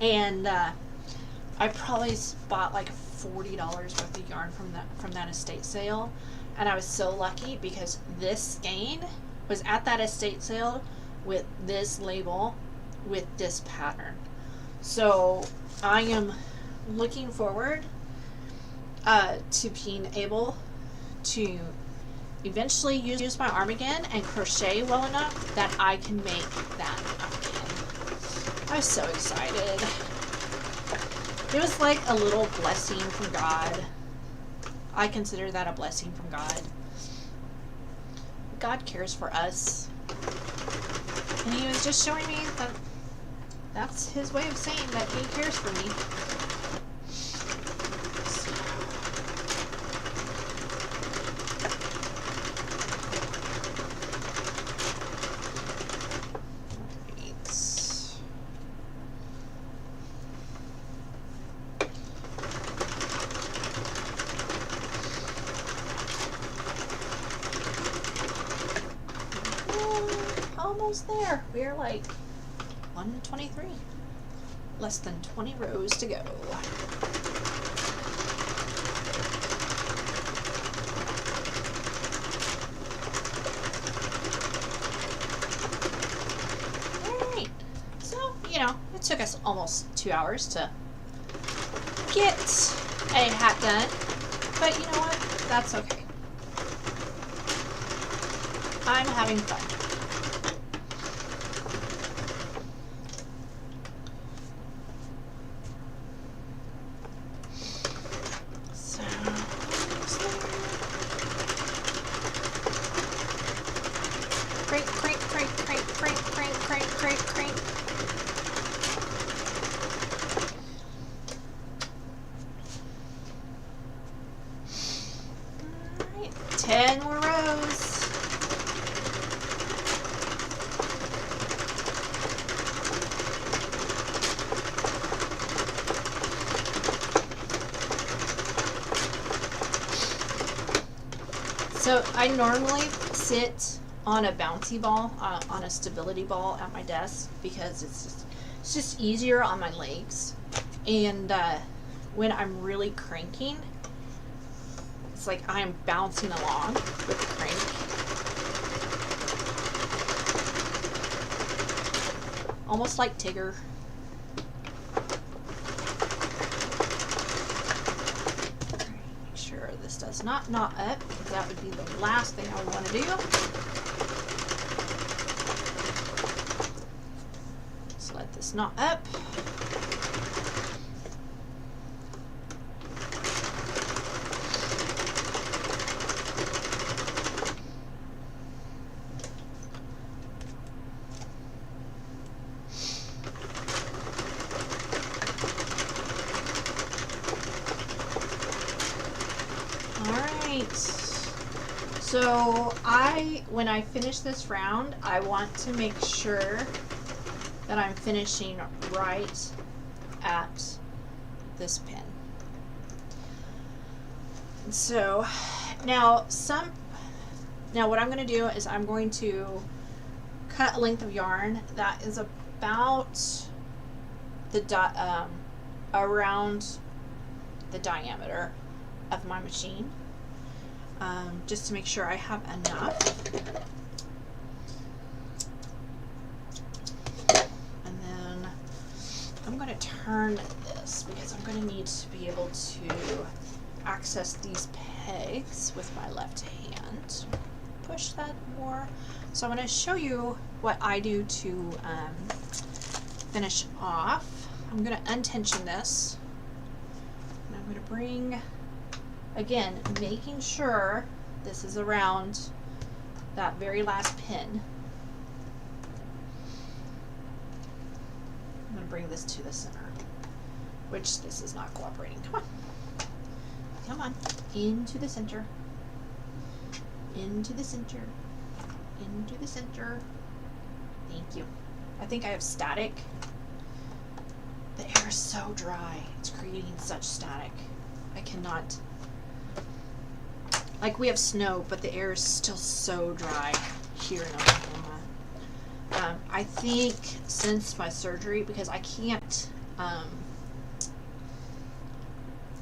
and I probably bought like $40 worth of yarn from that estate sale, and I was so lucky because this skein was at that estate sale with this label with this pattern. So I am looking forward to being able to eventually use my arm again and crochet well enough that I can make that again. I was so excited. It was like a little blessing from God. I consider that a blessing from God. God cares for us. And he was just showing me that that's his way of saying that he cares for me. Almost there. We're like 123. Less than 20 rows to go. Alright. So, it took us almost 2 hours to get a hat done. But you know what? That's okay. I'm having fun. Alright, 10 more rows. So I normally sit on a bouncy ball, on a stability ball at my desk because it's just easier on my legs. And when I'm really cranking, it's like I'm bouncing along with the crank. Almost like Tigger. Make sure this does not knot up, because that would be the last thing I would want to do. So let this knot up. So when I finish this round, I want to make sure that I'm finishing right at this pin. And so now what I'm going to do is I'm going to cut a length of yarn that is about the around the diameter of my machine. Just to make sure I have enough. And then turn this because I'm going to need to be able to access these pegs with my left hand. Push that more. So I'm going to show you what I do to finish off. I'm going to untension this. And I'm going to bring, again, making sure this is around that very last pin. I'm going to bring this to the center, which this is not cooperating. Come on. Come on. Into the center. Into the center. Into the center. Thank you. I think I have static. The air is so dry. It's creating such static. I cannot. Like, we have snow, but the air is still so dry here in Oklahoma. I think since my surgery, because I can't,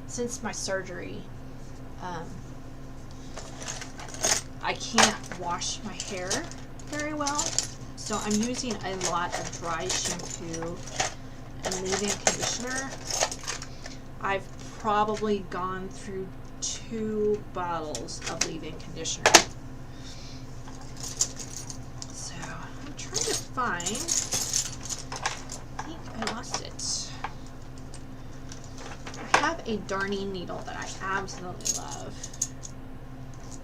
since my surgery, I can't wash my hair very well. So I'm using a lot of dry shampoo and leave-in conditioner. I've probably gone through 2 bottles of leave-in conditioner. So I'm trying to find, I think I lost it. I have a darning needle that I absolutely love,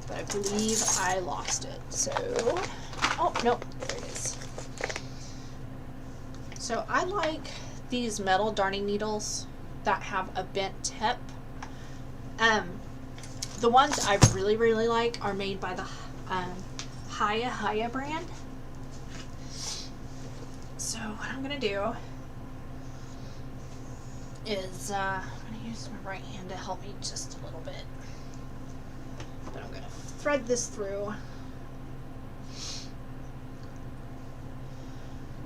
but I believe I lost it. So, oh, nope, there it is. So I like these metal darning needles that have a bent tip. The ones I really, really like are made by the Haya brand. So what I'm going to do is I'm going to use my right hand to help me just a little bit. But I'm going to thread this through.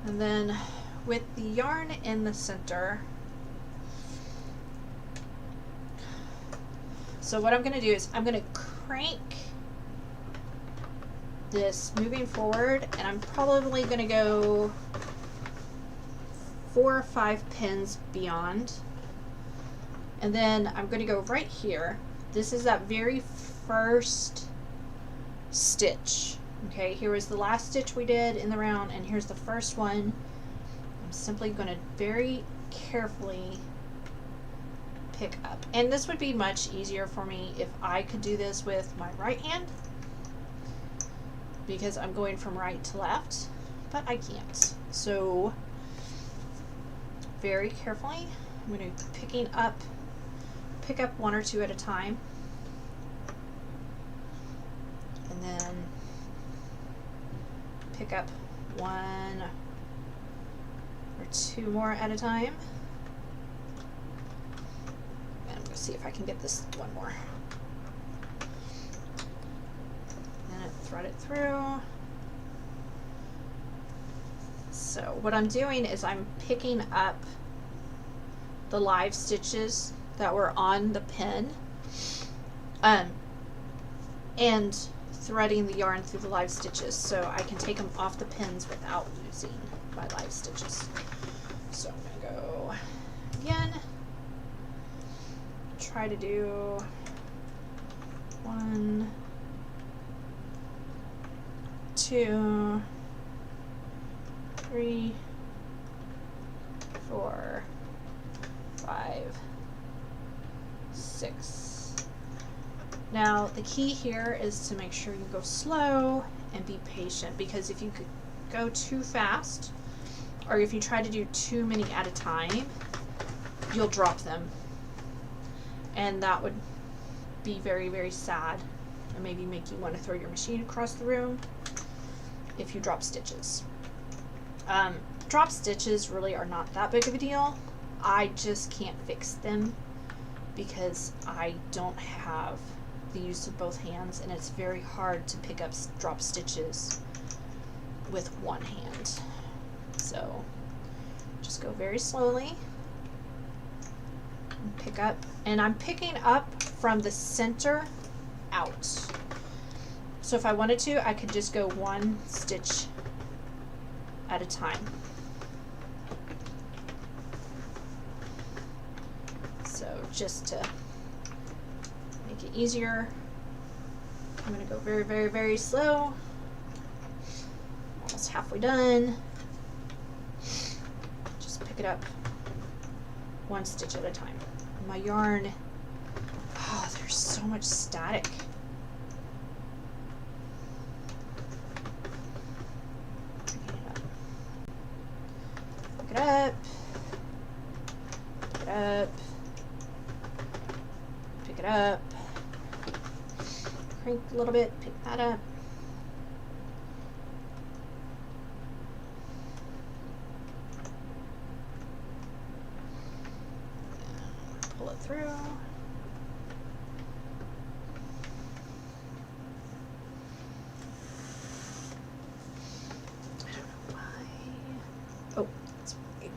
And then with the yarn in the center, so what I'm going to do is I'm going to crank this moving forward, and I'm probably going to go 4 or 5 pins beyond. And then I'm going to go right here. This is that very first stitch. Okay, here was the last stitch we did in the round, and here's the first one. I'm simply going to very carefully pick up. And this would be much easier for me if I could do this with my right hand, because I'm going from right to left, but I can't. So very carefully, I'm going to pick up 1 or 2 at a time, and then pick up 1 or 2 more at a time. And I'm going to see if I can get this one more. And thread it through. So what I'm doing is I'm picking up the live stitches that were on the pin, and threading the yarn through the live stitches so I can take them off the pins without losing my live stitches. So I'm going to go again, try to do 1, 2, 3, 4, 5, 6. Now the key here is to make sure you go slow and be patient, because if you could go too fast, or if you try to do too many at a time, you'll drop them, and that would be very, very sad, and maybe make you want to throw your machine across the room if you drop stitches. Drop stitches really are not that big of a deal. I just can't fix them because I don't have the use of both hands, and it's very hard to pick up drop stitches with one hand. So just go very slowly and pick up, and I'm picking up from the center out. So if I wanted to, I could just go 1 stitch at a time. just to make it easier. I'm going to go very, very, very slow. Almost halfway done. Just pick it up one stitch at a time. My yarn, oh, there's so much static. Pick it up. Pick it up. Pick it up. Crank a little bit, pick that up. Pull it through. I don't know why. Oh, that's why.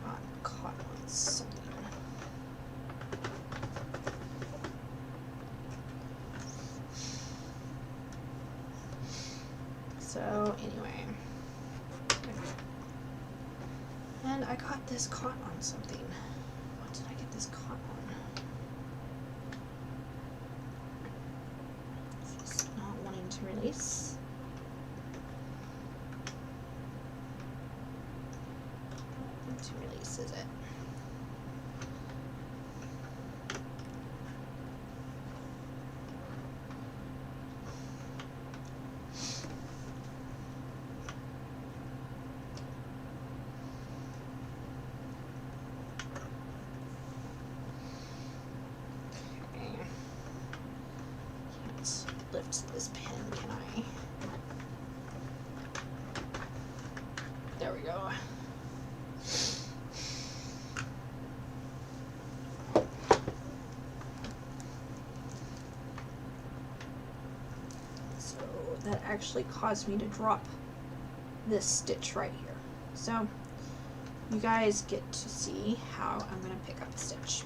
Got caught on something. So anyway, and I got this caught on something. What did I get this caught on? Is this not wanting to release? Not wanting to release, is it? Lift this pin, can I? There we go. So that actually caused me to drop this stitch right here. So you guys get to see how I'm going to pick up a stitch.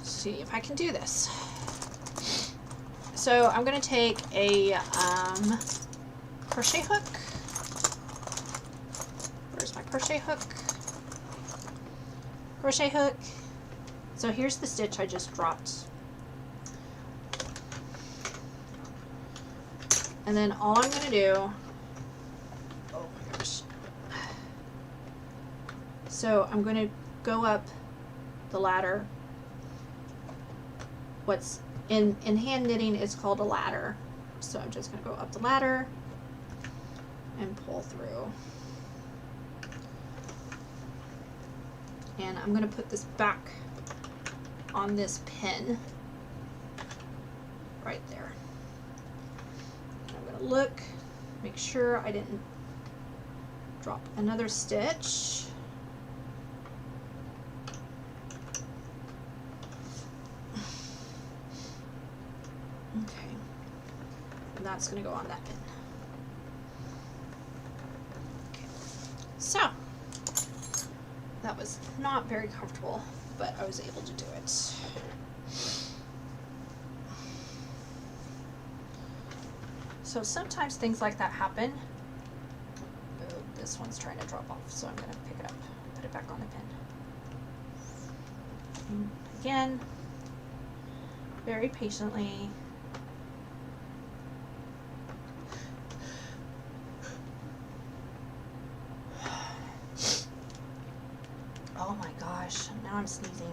See if I can do this. So I'm going to take a crochet hook. Where's my crochet hook? Crochet hook. So here's the stitch I just dropped. And then all I'm going to do, oh my gosh. So I'm going to go up the ladder. What's in hand knitting, it's called a ladder. So I'm just going to go up the ladder and pull through. And I'm going to put this back on this pin right there. I'm going to look, make sure I didn't drop another stitch. Okay, and that's going to go on that pin. Okay. So, that was not very comfortable, but I was able to do it. So sometimes things like that happen. Oh, this one's trying to drop off, so I'm going to pick it up, put it back on the pin. And again, very patiently. Oh my gosh, now I'm sneezing.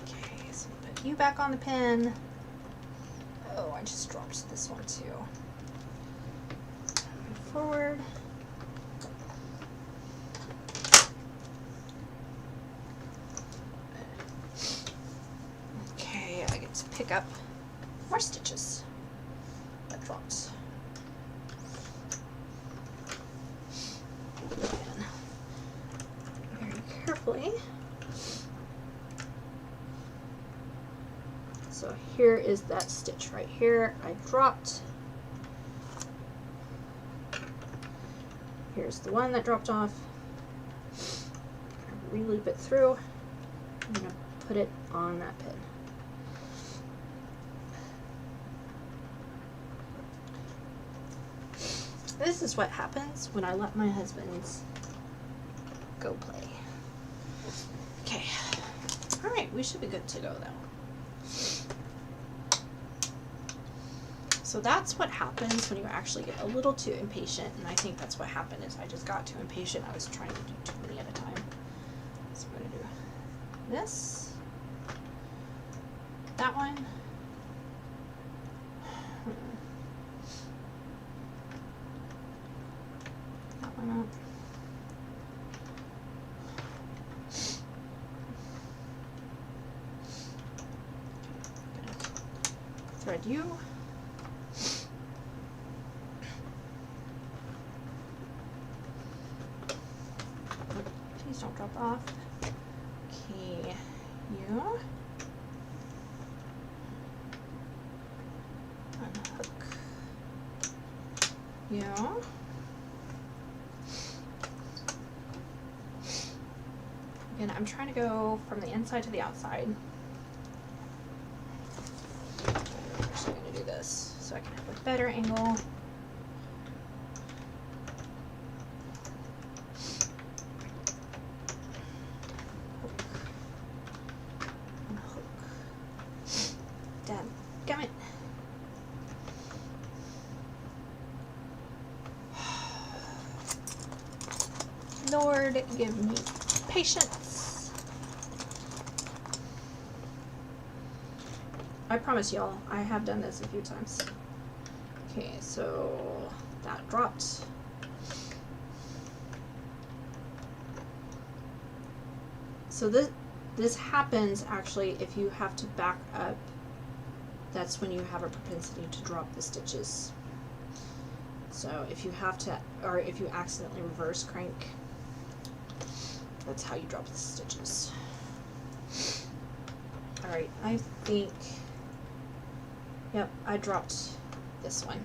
Okay, so put you back on the pin. Oh, I just dropped this one too. Move forward. Okay, I get to pick up more stitches that dropped. Carefully. So here is that stitch right here I dropped. Here's the one that dropped off. I'm going to re-loop it through. I'm going to put it on that pin. This is what happens when I let my husbands go play. Okay. Alright, we should be good to go though. So that's what happens when you actually get a little too impatient, and I think that's what happened is I just got too impatient. I was trying to do too many at a time. So I'm going to do this, that one, that one up. Thread you. Please don't drop off. Okay, you. Unhook. You. Again, I'm trying to go from the inside to the outside. I'm actually going to do this so I can have a better angle. Dadgummit. Lord, give me patience. I promise y'all, I have done this a few times. Okay, so that dropped. So this happens actually if you have to back up. That's when you have a propensity to drop the stitches. So if you have to, or if you accidentally reverse crank, that's how you drop the stitches. Alright, I think, yep, I dropped this one.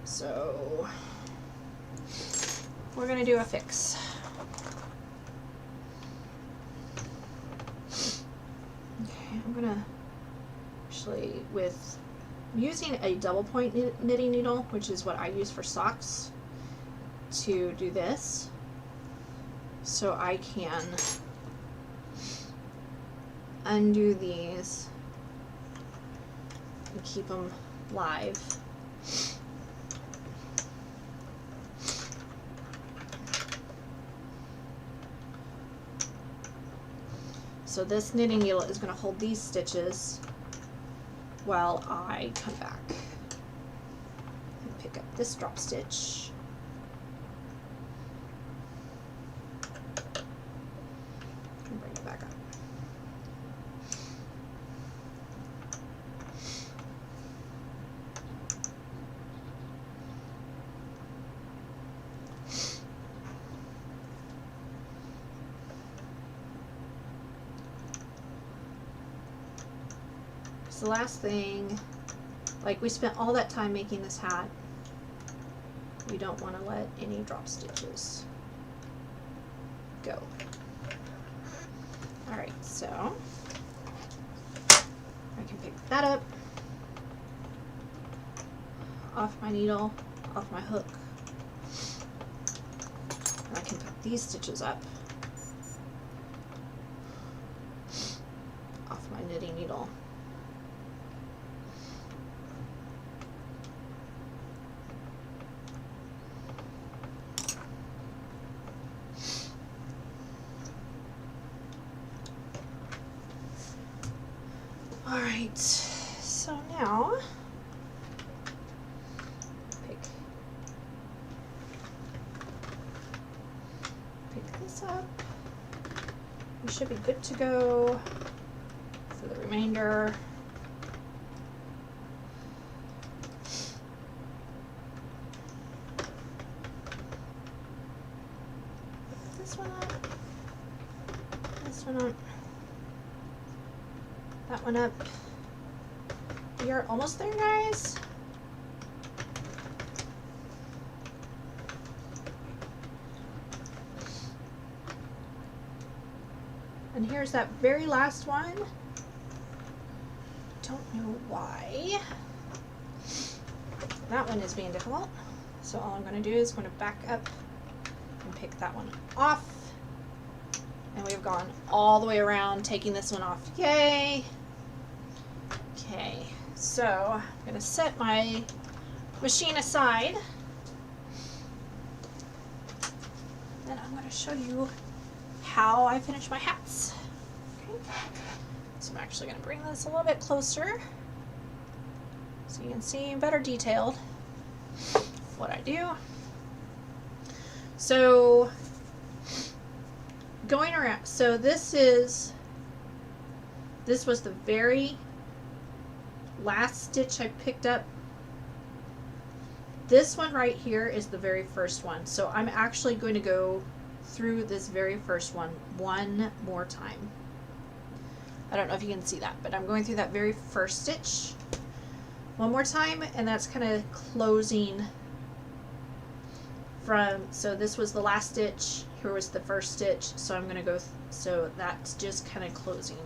So we're gonna do a fix. Okay, I'm gonna actually, with using a double point knitting needle, which is what I use for socks, to do this, so I can undo these and keep them live. So this knitting needle is going to hold these stitches while I come back and pick up this drop stitch. And bring it back up. The last thing, like we spent all that time making this hat, we don't want to let any drop stitches go. Alright, so I can pick that up off my needle, off my hook, and I can pick these stitches up off my knitting needle. Alright, so now pick this up. We should be good to go for the remainder. Pick this one up, this one up. That one up. We are almost there, guys. And here's that very last one. Don't know why. that one is being difficult. So all I'm going to do is going to back up and pick that one off. And we've gone all the way around taking this one off. Yay! Okay, so I'm going to set my machine aside. Then I'm going to show you how I finish my hats. Okay. So I'm actually going to bring this a little bit closer so you can see better detailed what I do. So going around, so this was the very last stitch I picked up. This one right here is the very first one. So I'm actually going to go through this very first one more time. I don't know if you can see that, but I'm going through that very first stitch one more time, and that's kind of closing from, so this was the last stitch, here was the first stitch, so I'm going to go, so that's just kind of closing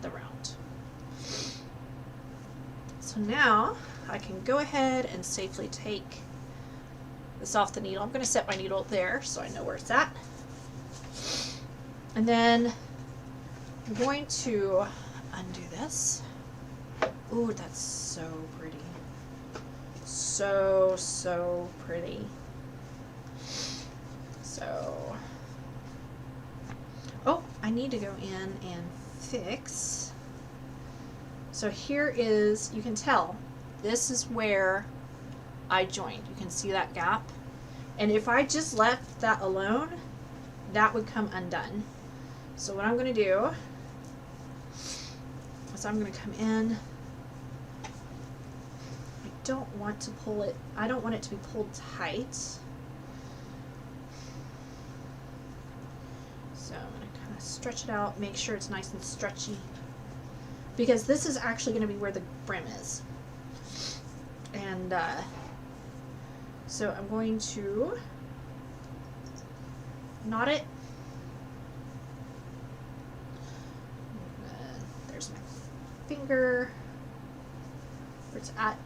the round. So now I can go ahead and safely take this off the needle. I'm going to set my needle there so I know where it's at. And then I'm going to undo this. Ooh, that's so pretty. So, so pretty. So, oh, I need to go in and fix. So here is, you can tell, this is where I joined. You can see that gap. And if I just left that alone, that would come undone. So what I'm going to do is I'm going to come in. I don't want to pull it, I don't want it to be pulled tight. So I'm going to kind of stretch it out, make sure it's nice and stretchy. Because this is actually going to be where the brim is. And so I'm going to knot it. There's my finger, where it's at.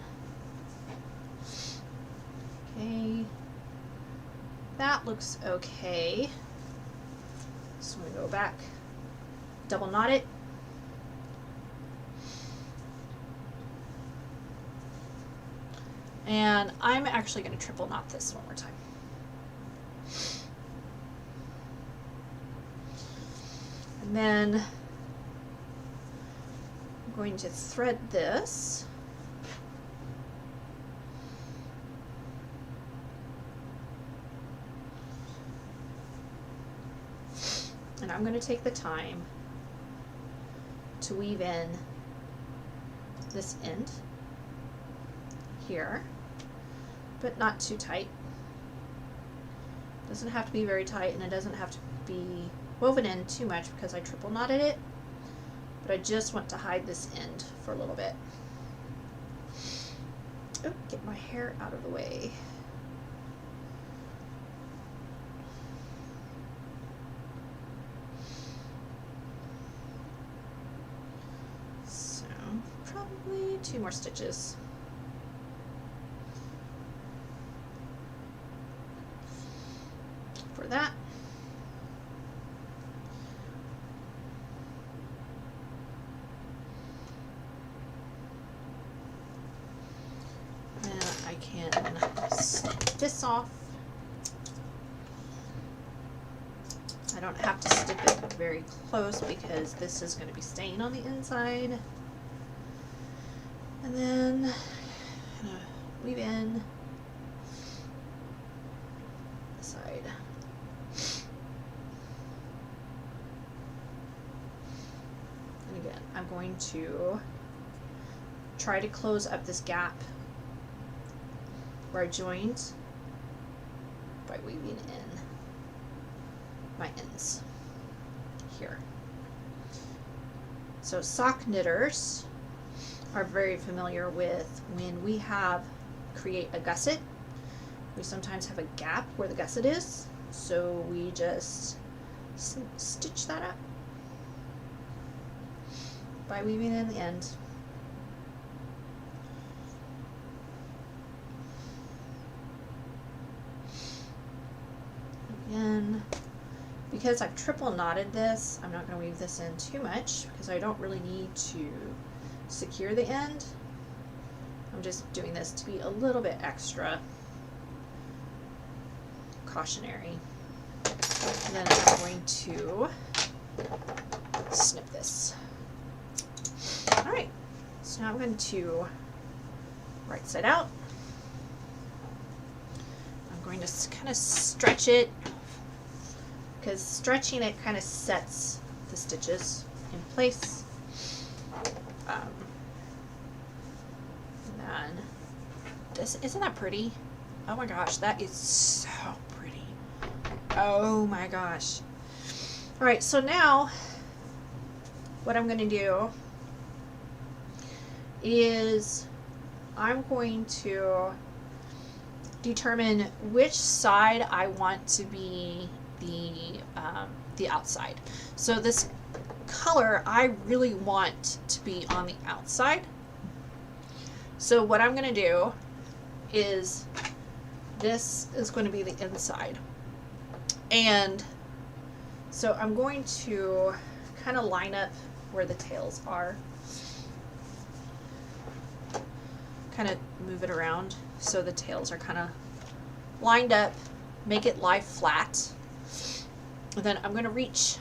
Okay, that looks okay. So I'm going to go back, double knot it. And I'm actually going to triple knot this one more time. And then I'm going to thread this. And I'm going to take the time to weave in this end here, but not too tight. Doesn't have to be very tight, and it doesn't have to be woven in too much because I triple knotted it, but I just want to hide this end for a little bit. Oh, get my hair out of the way. So probably 2 more stitches. For that. And I can snip this off. I don't have to snip it very close because this is going to be staying on the inside. And then weave in the side. And again, I'm going to try to close up this gap where I joined by weaving in my ends here. So sock knitters are very familiar with when we create a gusset, we sometimes have a gap where the gusset is, so we just stitch that up by weaving in the end. again, because I've triple knotted this, I'm not going to weave this in too much because I don't really need to secure the end. I'm just doing this to be a little bit extra cautionary. And then I'm going to snip this. Alright, so now I'm going to right side out. I'm going to kind of stretch it, because stretching it kind of sets the stitches in place. And then this, isn't that pretty? Oh my gosh, that is so pretty. Oh my gosh. Alright, so now what I'm going to do is I'm going to determine which side I want to be the outside. So this color I really want to be on the outside. So what I'm going to do is this is going to be the inside. And so I'm going to kind of line up where the tails are. Kind of move it around so the tails are kind of lined up, make it lie flat. And then I'm going to reach,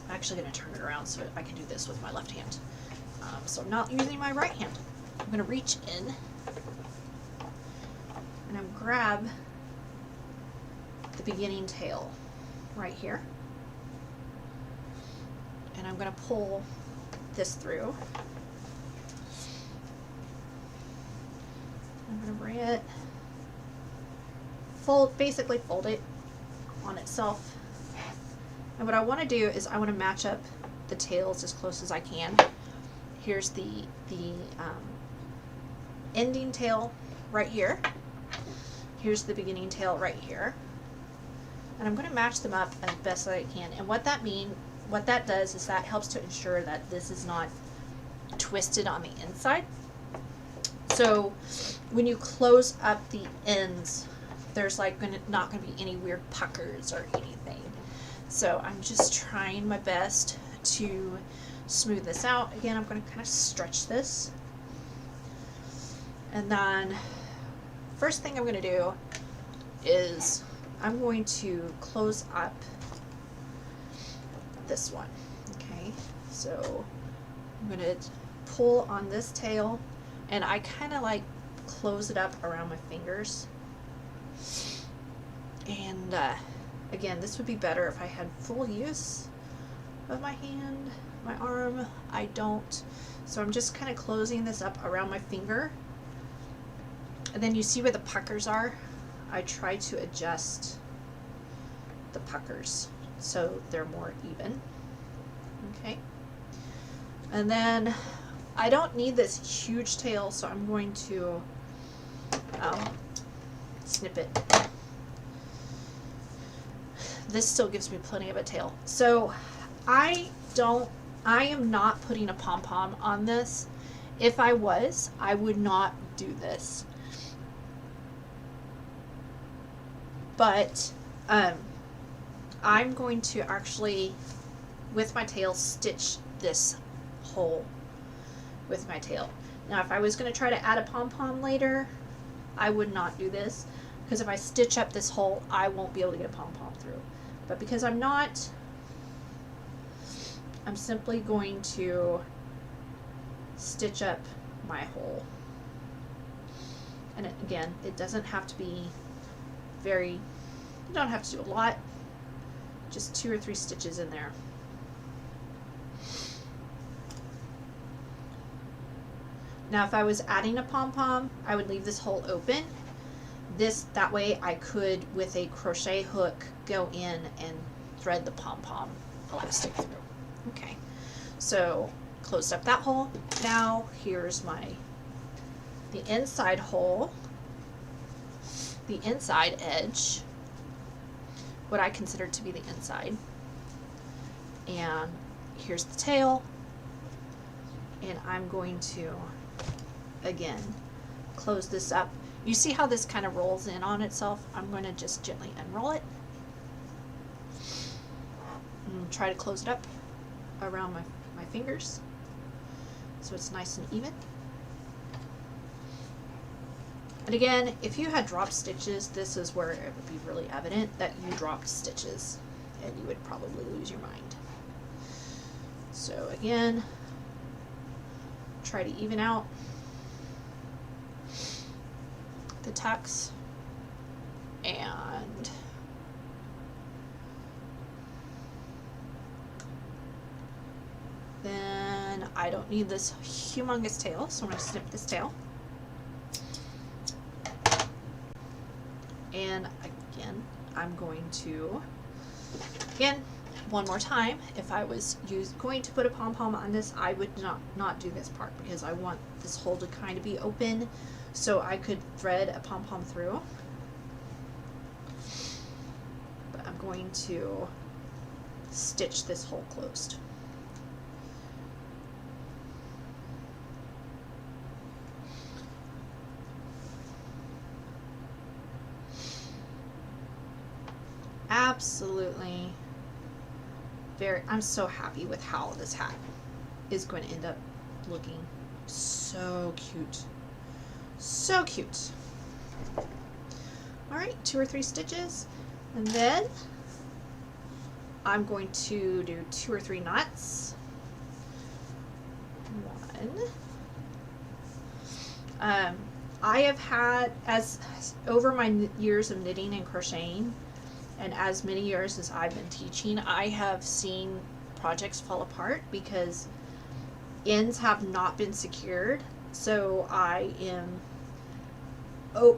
I'm actually going to turn it around so I can do this with my left hand. So I'm not using my right hand. I'm going to reach in and I'm grab the beginning tail right here. And I'm going to pull this through. I'm going to bring it, basically fold it on itself. And what I want to do is I want to match up the tails as close as I can. Here's the ending tail right here. Here's the beginning tail right here. And I'm going to match them up as best as I can. And what that does is that helps to ensure that this is not twisted on the inside. So when you close up the ends, there's like not going to be any weird puckers or anything. So I'm just trying my best to smooth this out. Again, I'm going to kind of stretch this. And then first thing I'm going to do is I'm going to close up this one. Okay, so I'm going to pull on this tail and I kind of like close it up around my fingers. And again, this would be better if I had full use of my hand, my arm. I don't. So I'm just kind of closing this up around my finger. And then you see where the puckers are? I try to adjust the puckers so they're more even. Okay. And then I don't need this huge tail, so I'm going to snip it. This still gives me plenty of a tail. So I am not putting a pom-pom on this. If I was, I would not do this. But I'm going to actually, with my tail, stitch this hole with my tail. Now if I was going to try to add a pom-pom later, I would not do this, because if I stitch up this hole, I won't be able to get a pom-pom through. But because I'm not, I'm simply going to stitch up my hole. And again, it doesn't have to be you don't have to do a lot, just 2 or 3 stitches in there. Now if I was adding a pom-pom, I would leave this hole open. That way I could, with a crochet hook, go in and thread the pom-pom elastic through. Okay, so closed up that hole. Now here's the inside hole, the inside edge, what I consider to be the inside. And here's the tail. And I'm going to, again, close this up. You see how this kind of rolls in on itself? I'm going to just gently unroll it. and try to close it up around my fingers so it's nice and even. And again, if you had dropped stitches, this is where it would be really evident that you dropped stitches, and you would probably lose your mind. So again, try to even out the tucks, and then I don't need this humongous tail, so I'm going to snip this tail. And again, I'm going to, one more time, if I was going to put a pom-pom on this, I would not do this part, because I want this hole to kind of be open so I could thread a pom-pom through. But I'm going to stitch this hole closed. Absolutely I'm so happy with how this hat is going to end up looking. So cute. So cute. Alright, 2 or 3 stitches, and then I'm going to do 2 or 3 knots. 1. I have had, as over my years of knitting and crocheting, and as many years as I've been teaching, I have seen projects fall apart because ends have not been secured. So I am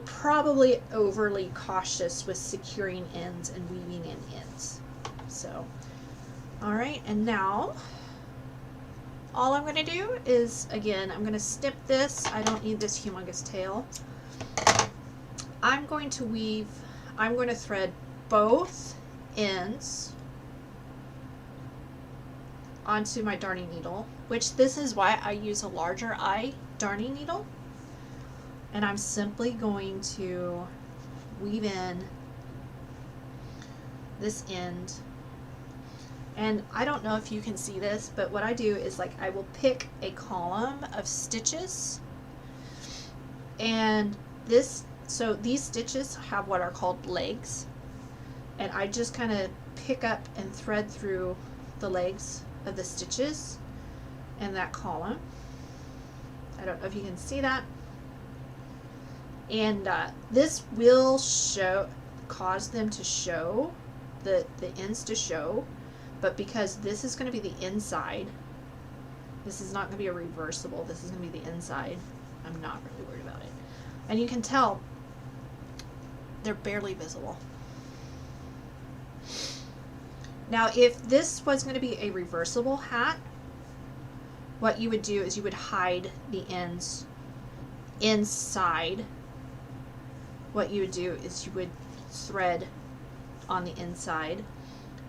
probably overly cautious with securing ends and weaving in ends. So, alright, and now all I'm going to do is, again, I'm going to snip this. I don't need this humongous tail. I'm going to thread both ends onto my darning needle, which this is why I use a larger eye darning needle, and I'm simply going to weave in this end. And I don't know if you can see this, but what I do is, like, I will pick a column of stitches, and so these stitches have what are called legs, and I just kind of pick up and thread through the legs of the stitches in that column. I don't know if you can see that. And this will cause them to show, the ends to show, but because this is going to be the inside, this is not going to be a reversible, this is going to be the inside, I'm not really worried about it. And you can tell they're barely visible. Now, if this was going to be a reversible hat, what you would do is you would hide the ends inside. What you would do is you would thread on the inside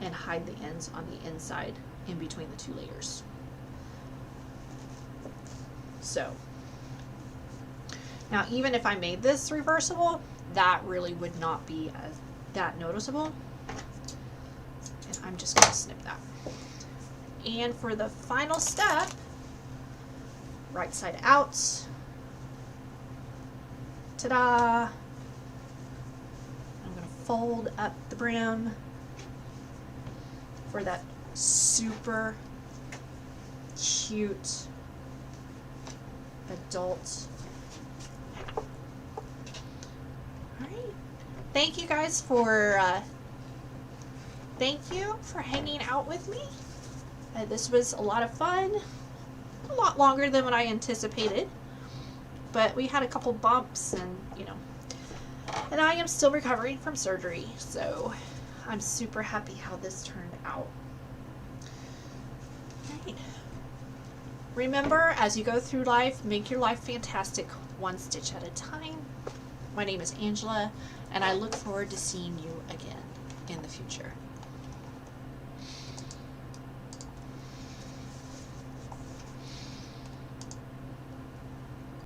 and hide the ends on the inside in between the 2 layers. So, now even if I made this reversible, that really would not be that noticeable. And I'm just going to snip that. And for the final step, right side out. Ta-da! I'm going to fold up the brim for that super cute adult. Alright. Thank you guys for hanging out with me. This was a lot of fun. A lot longer than what I anticipated. But we had a couple bumps and, and I am still recovering from surgery, so I'm super happy how this turned out. Right. Remember, as you go through life, make your life fantastic, one stitch at a time. My name is Angela, and I look forward to seeing you again in the future.